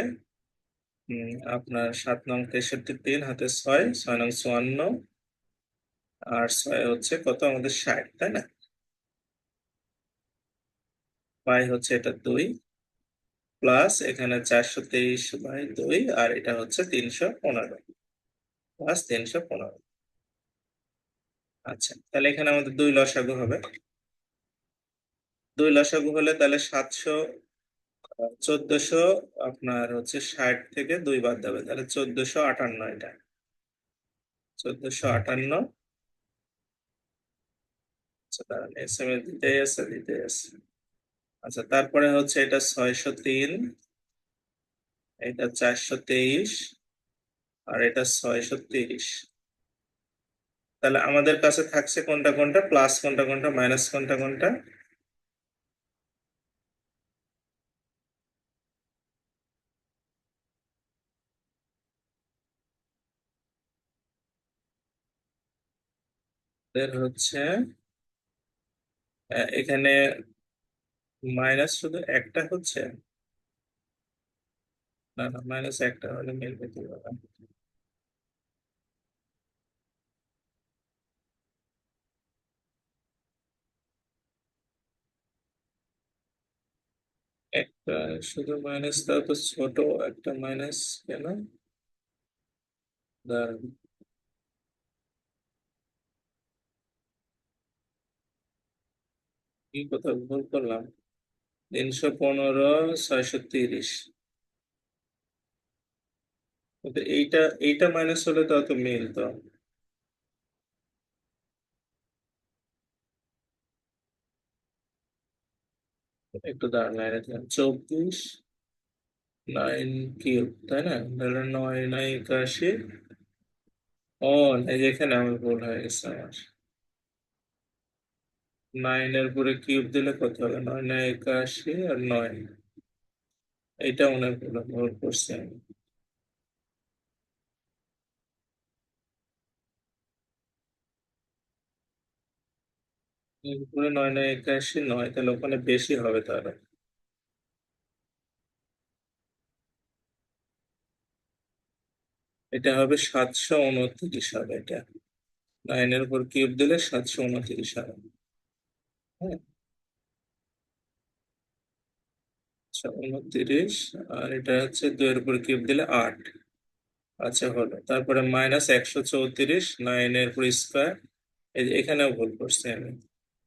আপনার 7 নং 63, 3 হাতে 6, 6 নং 54, আর 6 হচ্ছে কত আমাদের 60, তাই না? পাই হচ্ছে এটা 2, প্লাস এখানে 423/2, আর এটা হচ্ছে 315, প্লাস 315। আচ্ছা, তাহলে এখানে আমাদের 2 লসাগু হবে। 2 লসাগু হলে তাহলে 1400, আপনার হচ্ছে 60 থেকে 2 বাদ দেবে, তাহলে 1458 এটা। 1458। আচ্ছা, দাঁড়ান, এসএমএস দিতে আছে। আচ্ছা, তারপরে হচ্ছে এটা 603, এটা 423, আর এটা 630। তাহলে আমাদের কাছে থাকছে কোনটা কোনটা, প্লাস কোনটা কোনটা, মাইনাস কোনটা কোনটা? এর হচ্ছে এখানে মাইনাস শুধু একটা হচ্ছে। না না, মাইনাস একটা হলে মিলবে কিভাবে? একটা শুধু মাইনাস, তাও তো ছোট একটা মাইনাস কেন? দাঁড়ান, কি কোথাও ভুল করলাম? 315, 630। কিন্তু এইটা এইটা মাইনাস হলে তো অত মিল তো। একটু দাঁড়ান, লাইনে থাকুন। 24, 9 কিউব, তাই না? তাহলে 9 9 81। ও, এই যে এখানে আমার ভুল হয়ে গেছে আমার। 9 এর উপরে কিউব দিলে কত হবে? 9 9 81 আর 9। এইটা মনে হয় ভুল ভুল করছি আমি। এর উপরে 9 9 81 9, তাহলে ওখানে বেশি হবে তাহলে। এটা হবে 729 হবে এটা। 9 এর উপর কিউব দিলে 729 হবে। হ্যাঁ, 729। আর এটা হচ্ছে 2 এর উপর কিউব দিলে 8। আচ্ছা, হলো। তারপরে -134, 9 এর উপর স্কোয়ার। এই যে এখানেও ভুল করছি আমি।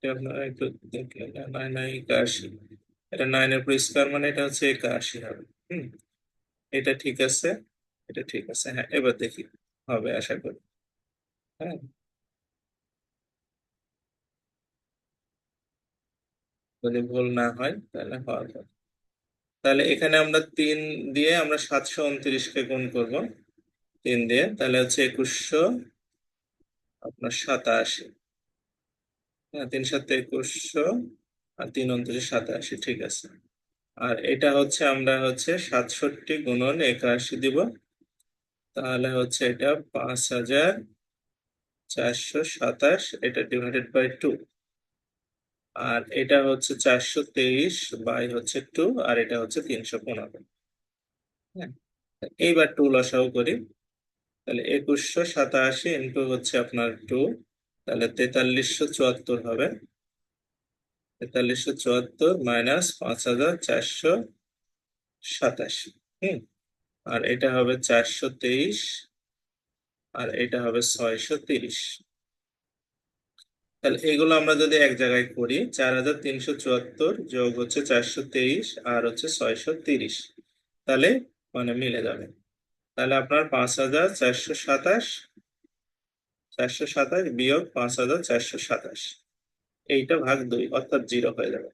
এটা আপনারা একটু দেখলেন, 9 9 81। এটা 9 এর উপর স্কোয়ার মানে এটা হচ্ছে 81 হবে। হুম, এটা ঠিক আছে। এটা ঠিক আছে, হ্যাঁ, এবার দেখি হবে আশা করি। হ্যাঁ, যদি ভুল না হয় তাহলে হওয়ার কথা। তাহলে এখানে আমরা 3 দিয়ে আমরা 729-কে গুণ করব। 3 দিয়ে তাহলে হচ্ছে 2100, আপনার 87। হ্যাঁ, 3 7 2100, আর 3 29 87, ঠিক আছে। আর এটা হচ্ছে আমরা হচ্ছে 67 × 81 দিব। তাহলে হচ্ছে এটা 5427, এটা ÷ 2। আর এটা হচ্ছে 423/2, আর এটা হচ্ছে 315। হ্যাঁ, এইবার 2 লসাগু করি। তাহলে 2187 ইন্টু হচ্ছে আপনার 2, তাহলে 4374 হবে। 4374 মাইনাস 5427। হুম, আর এটা হবে 423, আর এটা হবে 630। তাহলে এগুলো আমরা যদি এক জায়গায় করি, 4374 যোগ হচ্ছে 423 আর হচ্ছে 630, তাহলে মানে মিলে যাবে। তাহলে আপনার 5427, 427 বিয়োগ 5427, এইটা ভাগ 2, অর্থাৎ 0 হয়ে যাবে।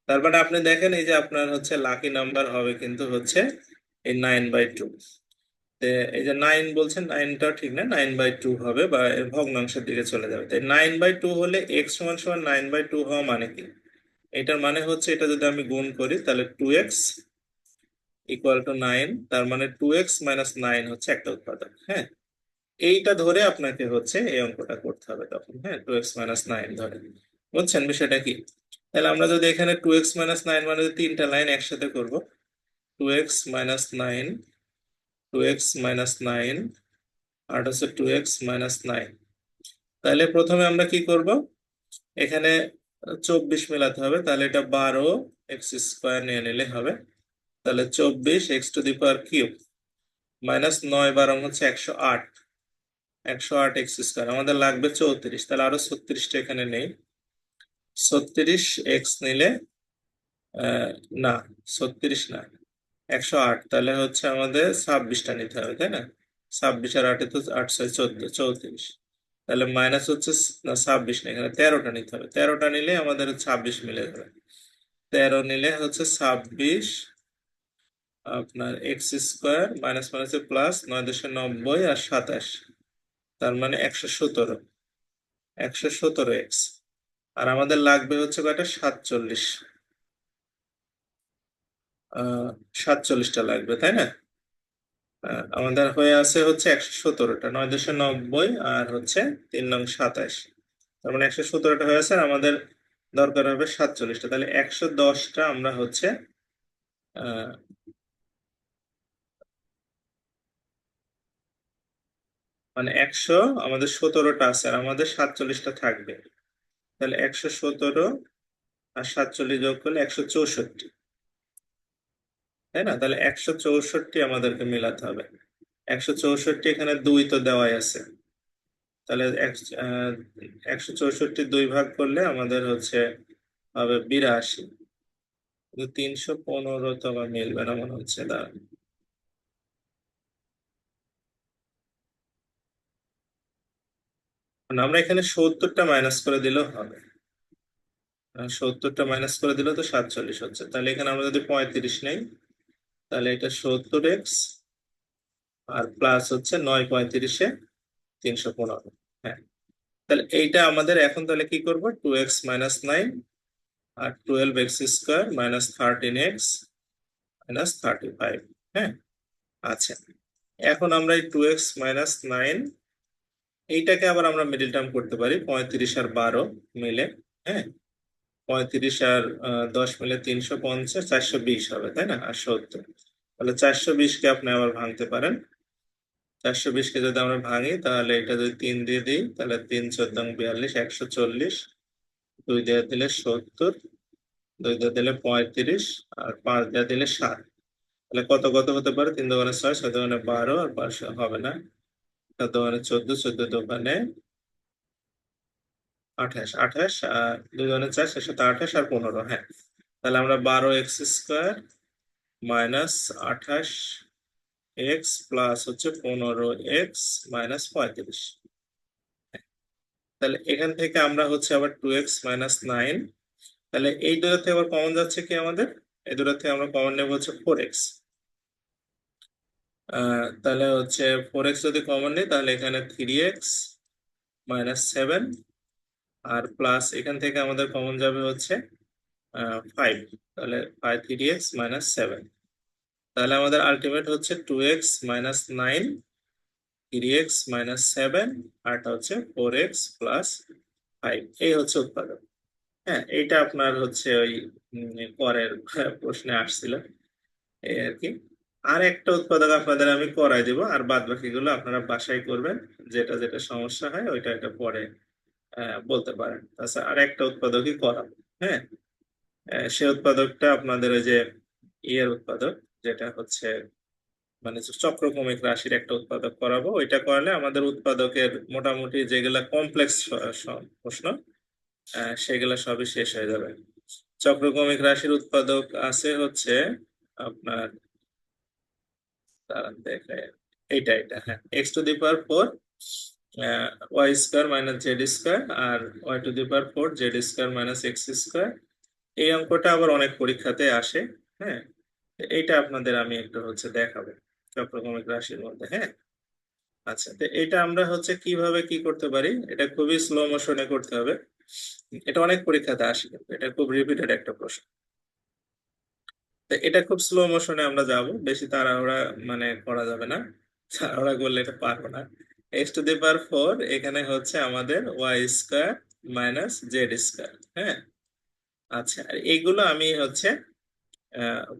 তার মানে আপনি দেখেন, এই যে আপনার হচ্ছে লাকি নাম্বার হবে কিন্তু হচ্ছে এই 9/2। এই যে 9 বলছেন, 9টা ঠিক না, 9/2 হবে বা এর ভগ্নাংশের দিকে চলে যাবে। তাই 9/2 হলে এক্স সমান সমান 9/2 হওয়া মানে কি? এটার মানে হচ্ছে এটা যদি আমি গুণ করি তাহলে 2x = 9, তার মানে 2x - 9 হচ্ছে একটা উৎপাদক। হ্যাঁ, এইটা ধরে আপনাকে হচ্ছে এই অঙ্কটা করতে হবে তখন। হ্যাঁ, 2x - 9 ধরে। বুঝছেন বিষয়টা কি? তাহলে আমরা যদি এখানে 2x - 9 মানে যদি তিনটা লাইন একসাথে করব, 2x - 9, 2x - 9, আর হচ্ছে 2x - 9। তাহলে প্রথমে আমরা কি করব, এখানে 24 মেলাতে হবে, তাহলে এটা 12 x² নিয়ে নিলে হবে। তাহলে 24 x⁻³ মাইনাস 9 × 12 হচ্ছে 108, 108 x², আমাদের লাগবে 34, তাহলে আরো 36টা এখানে নেই। 36 x নিলে আহ, না, 36 না, 108, তাহলে হচ্ছে আমাদের 26টা নিতে হবে, তাই না? 26 আর 8 তো 8 6 14, 34, তাহলে মাইনাস হচ্ছে না 26 না, এখানে 13টা নিতে হবে। 13টা নিলে আমাদের 26 মিলে যাবে। 13 নিলে হচ্ছে 26 আপনার x² মাইনাস মাইনাসে প্লাস 9×90 আর 27, তার মানে 117, 117 x। আর আমাদের লাগবে হচ্ছে কয়টা, 47, 47টা লাগবে, তাই না? আমাদের হয়ে আছে হচ্ছে 117টা, 9×90 আর হচ্ছে 3 নং 27, তার মানে 117টা হয়ে আছে। আর আমাদের দরকার হবে 47টা, তাহলে 110টা আমরা হচ্ছে আহ, মানে 100, আমাদের 17টা আছে আর আমাদের 47টা থাকবে, তাহলে 117 আর 47 যোগ করলে 164, তাই না? তাহলে 164 আমাদেরকে মিলাতে হবে। 164 এখানে 2 তো দেওয়াই আছে, তাহলে 164 2 ভাগ করলে আমাদের হচ্ছে হবে 82, কিন্তু 315 তো আমার মিলবে না মনে হচ্ছে। মানে আমরা এখানে 70টা মাইনাস করে দিলেও হবে। 70টা মাইনাস করে দিলেও তো 47 হচ্ছে, তাহলে এখানে আমরা যদি 35 নেই, তাহলে এটা 70 x আর প্লাস হচ্ছে 9 35-এ 315। হ্যাঁ, তাহলে এইটা আমাদের এখন তাহলে কি করবো, 2x - 9 আর 12 x² -13 x -35। হ্যাঁ, আচ্ছা, এখন আমরা এই 2x - 9 এইটাকে আবার আমরা মিডিল টার্ম করতে পারি, 35 আর 12 মিলে। হ্যাঁ, 35 আর 10 মিলে 350, 420 হবে, তাই না? আর 70, তাহলে 420কে আপনি আবার ভাঙতে পারেন। 420কে যদি আমরা ভাঙি, তাহলে এটা যদি 3 দিয়ে দিই, তাহলে 3×14 = 42, 140, 2 দিয়ে দিলে 70, 2 দিয়ে দিলে 35, আর 5 দিয়ে দিলে 7। তাহলে কত কত হতে পারে, 3×2 = 6, 6×2 = 12, আর 5 হবে না, 7×2 = 14, 14×2 = 28, 28 আর 2×4 728 আর 15। হ্যাঁ, তাহলে আমরা 12 x² -28 x প্লাস হচ্ছে 15 x -35। তাহলে এখান থেকে আমরা হচ্ছে আবার 2x - 9, তাহলে এই দুটাতে আবার কমন যাচ্ছে কি আমাদের, এই দুটাতে আমরা কমন নেব হচ্ছে 4x। তাহলে হচ্ছে 4x যদি কমন নিই, তাহলে এখানে 3x -7, আর প্লাস এখান থেকে আমাদের কমন যাবে হচ্ছে 5, তাহলে 3x - 7, তাহলে আমাদের আলটিমেট হচ্ছে 2x - 9, 3x - 7, আরটা হচ্ছে 4x + 5, এই হচ্ছে উৎপাদক। হ্যাঁ, এইটা আপনার হচ্ছে ওই পরের প্রশ্নে আসছিল, এই আর কি। আর একটা উৎপাদক আপনাদের আমি করাই দিব, আর বাদ বাকিগুলো আপনারা বাসায় করবেন, যেটা যেটা সমস্যা হয় ওইটা এটা পরে বলতে পারেন। তাছাড়া আর একটা উৎপাদকই করাবো। হ্যাঁ, সে উৎপাদকটা আপনাদের ওই যে ইয়ের উৎপাদক, যেটা হচ্ছে মানে চক্রক্রমিক রাশির একটা উৎপাদক করাবো। ওইটা করালে আমাদের উৎপাদকের মোটামুটি যেগুলা কমপ্লেক্স প্রশ্ন, সেগুলা সবই শেষ হয়ে যাবে। চক্রক্রমিক রাশির উৎপাদক আছে হচ্ছে আপনার, দাঁড়ান দেখে, এইটা হ্যাঁ, x⁴ y² - z², আর y⁴ z² - x²। এই অঙ্কটা আবার অনেক পরীক্ষাতে আসে। হ্যাঁ, এইটা আপনাদের আমি একটু হচ্ছে দেখাবো চক্রক্রমিক রাশির মধ্যে। হ্যাঁ, আচ্ছা, তো এটা আমরা হচ্ছে কিভাবে কি করতে পারি, এটা খুবই স্লো মোশনে করতে হবে। এটা অনেক পরীক্ষাতে আসে, কিন্তু এটা খুব রিপিটেড একটা প্রশ্ন। তো এটা খুব স্লো মোশনে আমরা যাব, বেশি তাড়াহুড়া মানে করা যাবে না, তাড়াহুড়া করলে এটা পারবো না। x⁴ এখানে হচ্ছে আমাদের y² - z²। হ্যাঁ, আচ্ছা, আর এইগুলো আমি হচ্ছে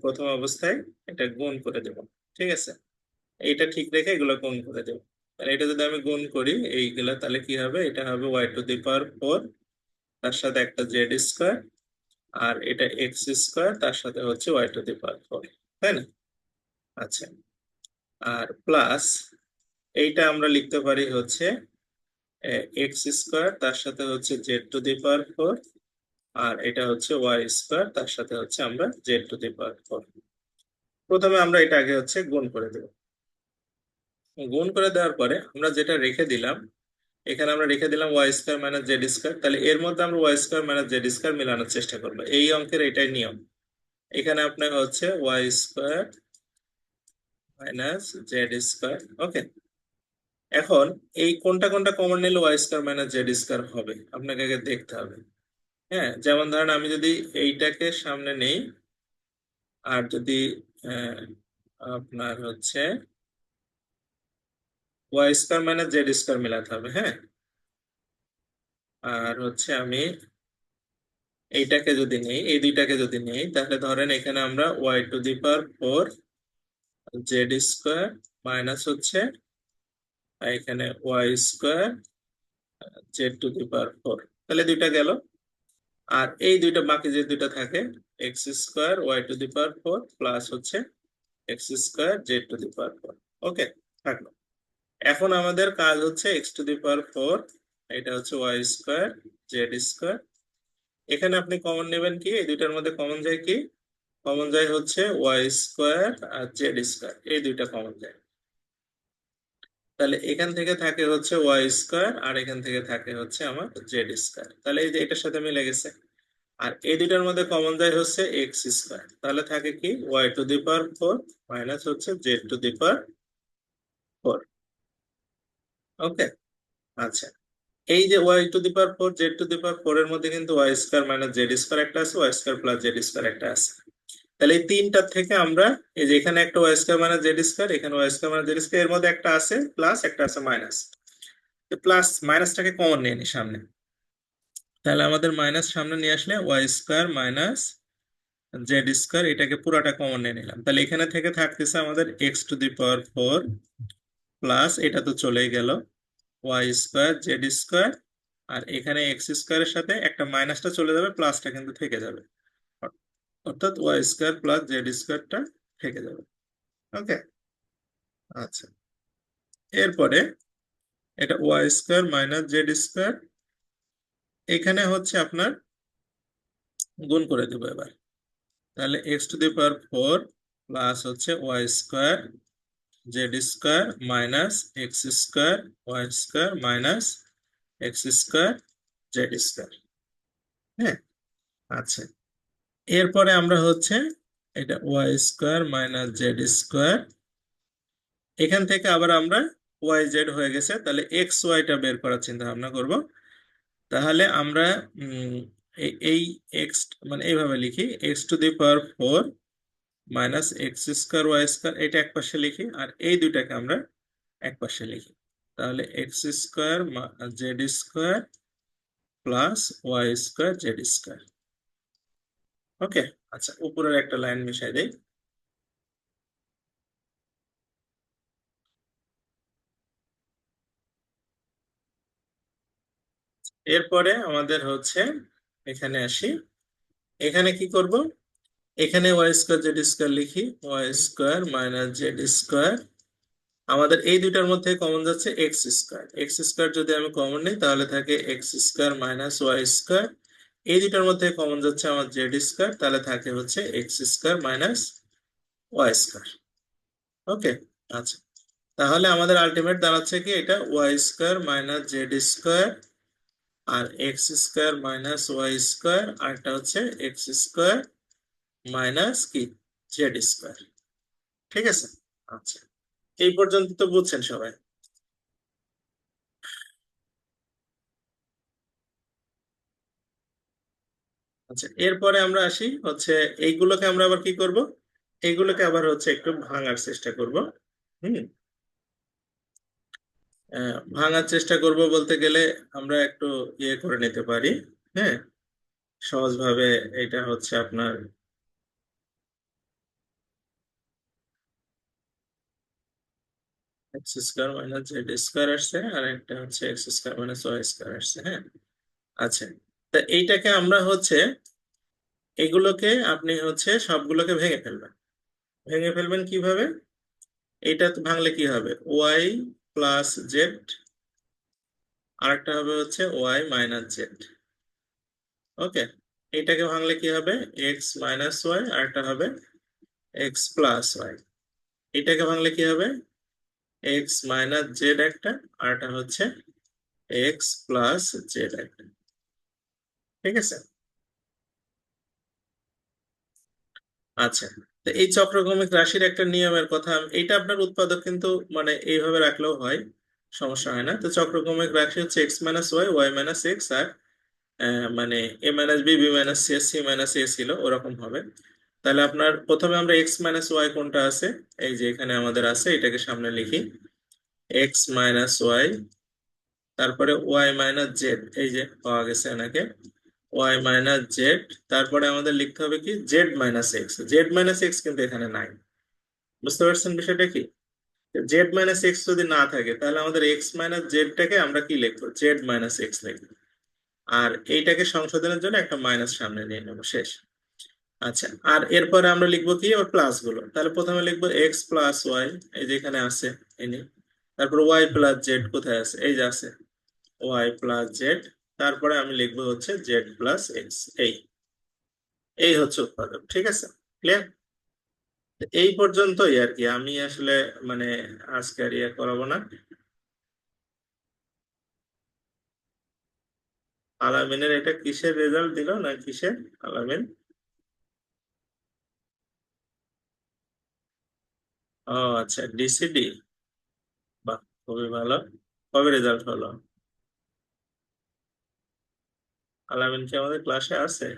প্রথম অবস্থায় এটা গুণ করে দেব। ঠিক আছে, এইটা ঠিক রেখে এগুলো গুণ করে দেব। তাহলে এটা যদি আমি গুণ করি এইগুলা, তাহলে কি হবে? এটা হবে y⁴ তার সাথে একটা z², আর এটা x², তার সাথে হচ্ছে y⁴ তাই না? আচ্ছা, আর প্লাস এইটা আমরা লিখতে পারি হচ্ছে x², তার সাথে হচ্ছে z⁴, আর এটা হচ্ছে y², তার সাথে হচ্ছে আমরা z⁴। প্রথমে আমরা এটা আগে হচ্ছে গুণ করে দেব। গুণ করে দেওয়ার পরে আমরা যেটা রেখে দিলাম, এখানে আমরা রেখে দিলাম y² - z², তাহলে এর মধ্যে আমরা y² - z² মেলানোর চেষ্টা করবো। এই অঙ্কের এটাই নিয়ম। এখানে আপনার হচ্ছে y² - z²। ওকে, এখন এই কোনটা কোনটা কমন নিলে y² - z² হবে আপনাকে আগে দেখতে হবে। হ্যাঁ, যেমন ধরেন আমি যদি এইটাকে সামনে নেই, আর যদি আহ, আপনার হচ্ছে y² - z² মেলাতে হবে। হ্যাঁ, আর হচ্ছে আমি এইটাকে যদি নেই, এই দুইটাকে যদি নেই, তাহলে ধরেন এখানে আমরা y⁴ z² হচ্ছে, আর এখানে y² z⁴, তাহলে দুইটা গেল। আর এই দুইটা বাকি যে দুইটা থাকে, x² y⁴ প্লাস হচ্ছে x² z⁴। ওকে, থাকলো। এখন আমাদের কাজ হচ্ছে x⁴, এটা হচ্ছে y², z²। এখানে আপনি কমন নেবেন কি? এই দুইটার মধ্যে কমন যায় কি? কমন যায় হচ্ছে y² আর z², এই দুইটা কমন যায়। তাহলে এখান থেকে থাকে হচ্ছে y², আর এখান থেকে থাকে হচ্ছে আমার z², তাহলে এই যে এটার সাথে মিলে গেছে। আর এই দুইটার মধ্যে কমন যায় হচ্ছে x², তাহলে থাকে কি y⁴ মাইনাস হচ্ছে z⁴। ওকে, আচ্ছা, এই যে y⁴ z⁴ এর মধ্যে কিন্তু y² - z² একটা আছে, y² + z² একটা আছে। তাহলে এই তিনটার থেকে আমরা, এই যে এখানে একটা y² - z², এখানে y² - z², এর মধ্যে একটা আছে প্লাস, একটা আছে মাইনাস। প্লাস মাইনাসটাকে কমন নিয়ে নি সামনে, তাহলে আমাদের মাইনাস সামনে নিয়ে আসলে y² - z², এটাকে পুরাটা কমন নিয়ে নিলাম। তাহলে এখানে থেকে থাকতেছে আমাদের x⁴ প্লাস, এটা তো চলেই গেল, y², z², আর এখানে x² এর সাথে একটা মাইনাসটা চলে যাবে, প্লাসটা কিন্তু থেকে যাবে, অর্থাৎ y² + z²টা থেকে যাবে। ওকে, আচ্ছা, এরপরে এটা y² - z², এখানে হচ্ছে আপনার গুণ করে দেবো এবার। তাহলে x⁴ প্লাস হচ্ছে y², z² minus x² minus x², z²। হ্যাঁ, আচ্ছা, এরপরে আমরা হচ্ছে এটা y² - z², এখান থেকে আবার আমরা yz হয়ে গেছে, তাহলে xy-টা বের করার চিন্তা ভাবনা করব। তাহলে আমরা এই এক্স, মানে এইভাবে লিখি, x⁴ মাইনাস x², এটা এক পাশে লিখি, আর এই দুইটাকে আমরা এক পাশে লিখি। তাহলে x² - z² plus y², z²। ওকে, আচ্ছা, উপরের একটা লাইন মিশাই দেই। এরপরে আমাদের হচ্ছে এখানে আসি, এখানে কি করব? এখানে y², z² লিখি, y² - z²। আমাদের এই দুইটার মধ্যে কমন যাচ্ছে x², যদি আমি কমন নিই তাহলে থাকে x² - y²। এই দুইটার মধ্যে কমন যাচ্ছে আমার z², তাহলে থাকে হচ্ছে x² - y²। ওকে, আচ্ছা, তাহলে আমাদের আলটিমেট দাঁড়াচ্ছে কি? এটা y² - z², আর x² - y², আর এটা হচ্ছে x² মাইনাস কি z²। ঠিক আছে, আচ্ছা, এই পর্যন্ত তো বুঝছেন সবাই? আচ্ছা, এরপরে আমরা আসি হচ্ছে এইগুলোকে আমরা আবার কি করব? এইগুলোকে আবার হচ্ছে একটু ভাঙার চেষ্টা করব। হুম, ভাঙার চেষ্টা করব বলতে গেলে আমরা একটু ইয়ে করে নিতে পারি। হ্যাঁ, সহজভাবে এটা হচ্ছে আপনার, x square minus z square আসছে, আর একটা হচ্ছে x square minus y square আসছে। হ্যাঁ, আচ্ছা। তা এইটাকে আমরা হচ্ছে, এগুলোকে আপনি হচ্ছে সবগুলোকে ভেঙে ফেলবেন। ভেঙে ফেলবেন কিভাবে? এইটা তো ভাঙলে কি হবে, ওয়াই প্লাস জেড, আরেকটা হবে হচ্ছে ওয়াই মাইনাস জেড। ওকে, এইটাকে ভাঙলে কি হবে, এক্স মাইনাস ওয়াই, আরেকটা হবে এক্স প্লাস ওয়াই। এটাকে ভাঙলে কি হবে, এক্স মাইনাস জেড একটা, আরেকটা হচ্ছে এক্স প্লাস জেড একটা। ঠিক আছে। আচ্ছা, তো এই চক্রক্রমিক রাশির একটা নিয়মের কথা এইটা আপনার উৎপাদক কিন্তু মানে এইভাবে রাখলেও হয়, সমস্যা হয় না। তো চক্রক্রমিক রাশি হচ্ছে x minus y, y minus x, আর মানে A minus B, B minus C, C minus A ছিল ওরকম হবে। তাহলে আপনার প্রথমে আমরা এক্স মাইনাস ওয়াই কোনটা আছে, এই যে এখানে আমাদের আছে, এটাকে সামনে লিখি, এক্স মাইনাস ওয়াই, তারপরে ওয়াই মাইনাস জেড, এই যে পাওয়া গেছে এনাকে, ওয়াই মাইনাস জেড। তারপরে আমাদের লিখতে হবে কি, Z minus x. Z minus x কিন্তু এখানে নাই, বুঝতে পারছেন বিষয়টা কি? জেড মাইনাস এক্স যদি না থাকে তাহলে আমাদের এক্স মাইনাস জেডটাকে আমরা কি লিখবো, জেড মাইনাস এক্স লিখবো। আর এইটাকে সংশোধনের জন্য একটা মাইনাস সামনে নিয়ে নেবো, শেষ। আচ্ছা, আর এরপরে আমরা লিখবো কি, ওর প্লাস গুলো। তাহলে প্রথমে লিখবো এক্স প্লাস ওয়াই, এই যে এখানে আছে এনে। তারপর ওয়াই প্লাস জেড কোথায় আছে, এই যে আছে, ওয়াই প্লাস জেড। তারপরে আমি লিখবো হচ্ছে জেড প্লাস এক্স। এই এই হচ্ছে উৎপাদক, ঠিক আছে? ক্লিয়ার? এই পর্যন্তই আর কি, আমি আসলে মানে আজকে আর ইয়ে করাবো না। আলামিনের এটা কিসের রেজাল্ট দিল না কিসের, আলামিন? ও আচ্ছা, ডিসিডি। বাহ, খুবই ভালো। কবে রেজাল্ট হলো? আলামিন কি আমাদের ক্লাসে আছে?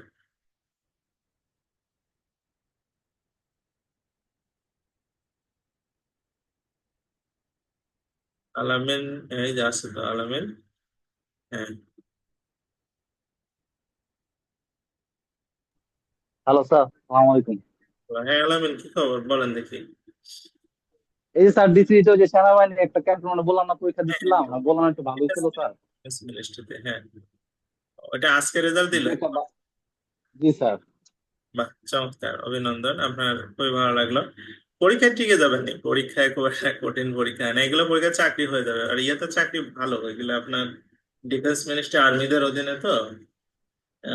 আলামিন, এই যে আছে তো আলামিন। হ্যাঁ। হ্যালো স্যার, আসসালামু আলাইকুম। হ্যাঁ আলামিন, কি খবর বলেন দেখি। এই যে স্যার দিচ্ছি, তো যে সেনাবাহিনীর একটা ক্যাম্প বললাম না, পরীক্ষা হ্যাঁ দিচ্ছিলাম, আমি বললাম একটু ভালোই ছিল স্যার। হ্যাঁ, ওটা আজকে রেজাল্ট দিল। দু একটা জি স্যার। বাহ, চমৎকার, অভিনন্দন আপনার, খুবই ভালো লাগলো। পরীক্ষায় টিকে যাবেন নি, পরীক্ষায় খুব একটা কঠিন পরীক্ষা না এগুলো, পরীক্ষা চাকরি হয়ে যাবে। আর ইয়েতে চাকরি ভালো এগুলো আপনার, ডিফেন্স মিনিস্ট্রি আর্মিদের অধীনে তো,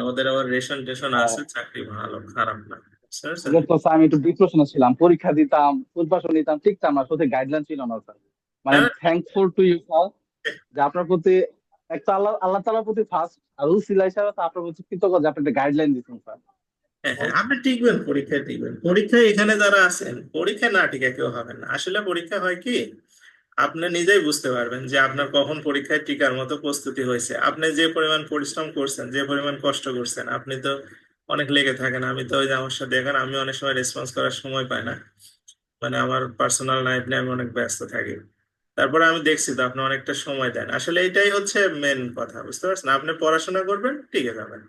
ওদের আবার রেশন টেশন হ্যাঁ, আছে, চাকরি ভালো, খারাপ না, বুঝতে পারছেন? আগে তো স্যার আমি একটু ডিপ্রেশনে ছিলাম, পরীক্ষা দিতাম, ফুলপাশও নিতাম, টিকতাম না, সত্যি গাইডলাইন ছিল না স্যার। মানে না, না, থ্যাঙ্কফুল টু ইউ স্যার, যে আপনার প্রতি একটা আল্লাহ আল্লাহ তাআলার প্রতি ফার্স্ট, আর উসিলা হিসাবে তো আপনার প্রতি কৃতজ্ঞ যে আপনি একটা গাইডলাইন দিচ্ছেন স্যার। হ্যাঁ হ্যাঁ, আপনি টিকবেন, পরীক্ষায় টিকবেন। পরীক্ষায় এখানে যারা আছেন, পরীক্ষায় না টিকে কেউ হবেন না। আসলে পরীক্ষা হয় কি, আপনি নিজেই বুঝতে পারবেন যে আপনার কখন পরীক্ষায় টিকার মতো প্রস্তুতি হয়েছে। আপনি যে পরিমাণ পরিশ্রম করছেন, যে পরিমাণ কষ্ট করছেন, আপনি তো অনেক লেগে থাকেন। আমি তো ওই যে আমার সাথে এখন আমি অনেক সময় রেসপন্স করার সময় পাই না, মানে আমার পার্সোনাল লাইফ নিয়ে আমি অনেক ব্যস্ত থাকি। তারপরে আমি দেখছি তো আপনি অনেকটা সময় দেন, আসলে এটাই হচ্ছে মেন কথা, বুঝতে পারছেন? আপনি পড়াশোনা করবেন, টিকে যাবেন।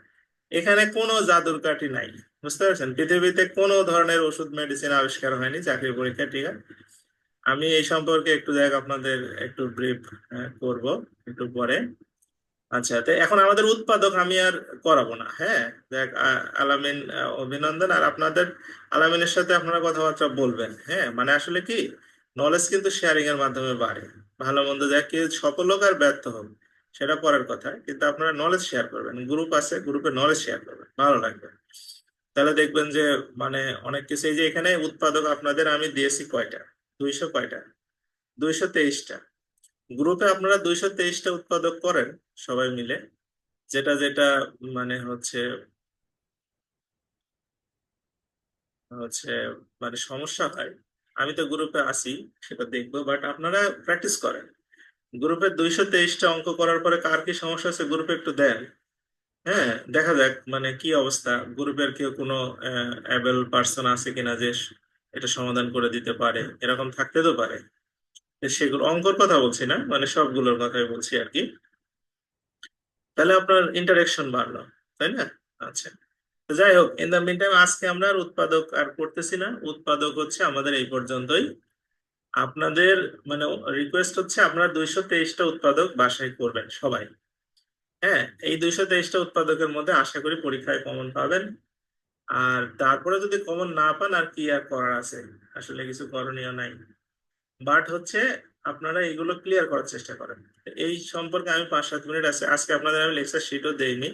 এখানে কোনো জাদুর কাঠি নাই, বুঝতে পারছেন? পৃথিবীতে কোনো ধরনের ওষুধ মেডিসিন আবিষ্কার হয়নি চাকরি পরীক্ষা টিকা। আমি এই সম্পর্কে একটু দেখ আপনাদের একটু ব্রিফ করব একটু পরে। আচ্ছা, তো এখন আমাদের উৎপাদক আমি আর করাবো না। হ্যাঁ, দেখ আলামিন, অভিনন্দন। আর আপনাদের আলামিনের সাথে আপনারা কথাবার্তা বলবেন। হ্যাঁ, মানে আসলে কি, নলেজ কিন্তু শেয়ারিং এর মাধ্যমে বাড়ে। ভালো মন্দ যাক, কি সফল হোক আর ব্যর্থ হোক সেটা পরের কথা, কিন্তু আপনারা নলেজ শেয়ার করবেন। গ্রুপ আছে, গ্রুপে নলেজ শেয়ার করবেন, ভালো লাগবে। তাহলে দেখবেন যে মানে অনেক কিছু, এই যে এখানে উৎপাদক আপনাদের আমি দিয়েছি কয়টা, 200 কয়টা, 223টা। গ্রুপে আপনারা 223টা উৎপাদক করেন সবাই মিলে, যেটা যেটা মানে হচ্ছে হচ্ছে মানে সমস্যা হয়, আমি তো গ্রুপে আছি, সেটা দেখবো। বাট আপনারা প্র্যাকটিস করেন। গ্রুপে 223টা অঙ্ক করার পরে কার কি সমস্যা আছে গ্রুপে একটু দেন। হ্যাঁ, দেখা যাক মানে কি অবস্থা, গ্রুপের কেউ কোনো অ্যাবেল পার্সন আছে কিনা যে এটা সমাধান করে দিতে পারে, এরকম থাকতে তো পারে। তো সেগুলো অঙ্কর কথা বলছি না, মানে সবগুলোর কথাই বলছি আর কি। তাহলে আপনার ইন্টারেকশন বাড়লো, তাই না? আচ্ছা, তো যাই হোক, ইন দ্য মিন টাইম আজকে আমরা আর উৎপাদক আর করতেছি না। উৎপাদক হচ্ছে আমাদের এই পর্যন্তই। আপনাদের মানে রিকোয়েস্ট হচ্ছে আপনারা 223টা উৎপাদক বাসায় করবেন সবাই। হ্যাঁ, এই 223টা উৎপাদকের মধ্যে আশা করি পরীক্ষায় কমন পাবেন। আর তারপরে যদি কমন না পান আর কি আর করার আছে, আসলে কিছু করণীয় নাই। বাট হচ্ছে আপনারা এগুলো ক্লিয়ার করার চেষ্টা করেন। এই সম্পর্কে আমি 5-7 মিনিট আছে, আজকে আপনাদের আমি লেকচার শিটও দেইনি।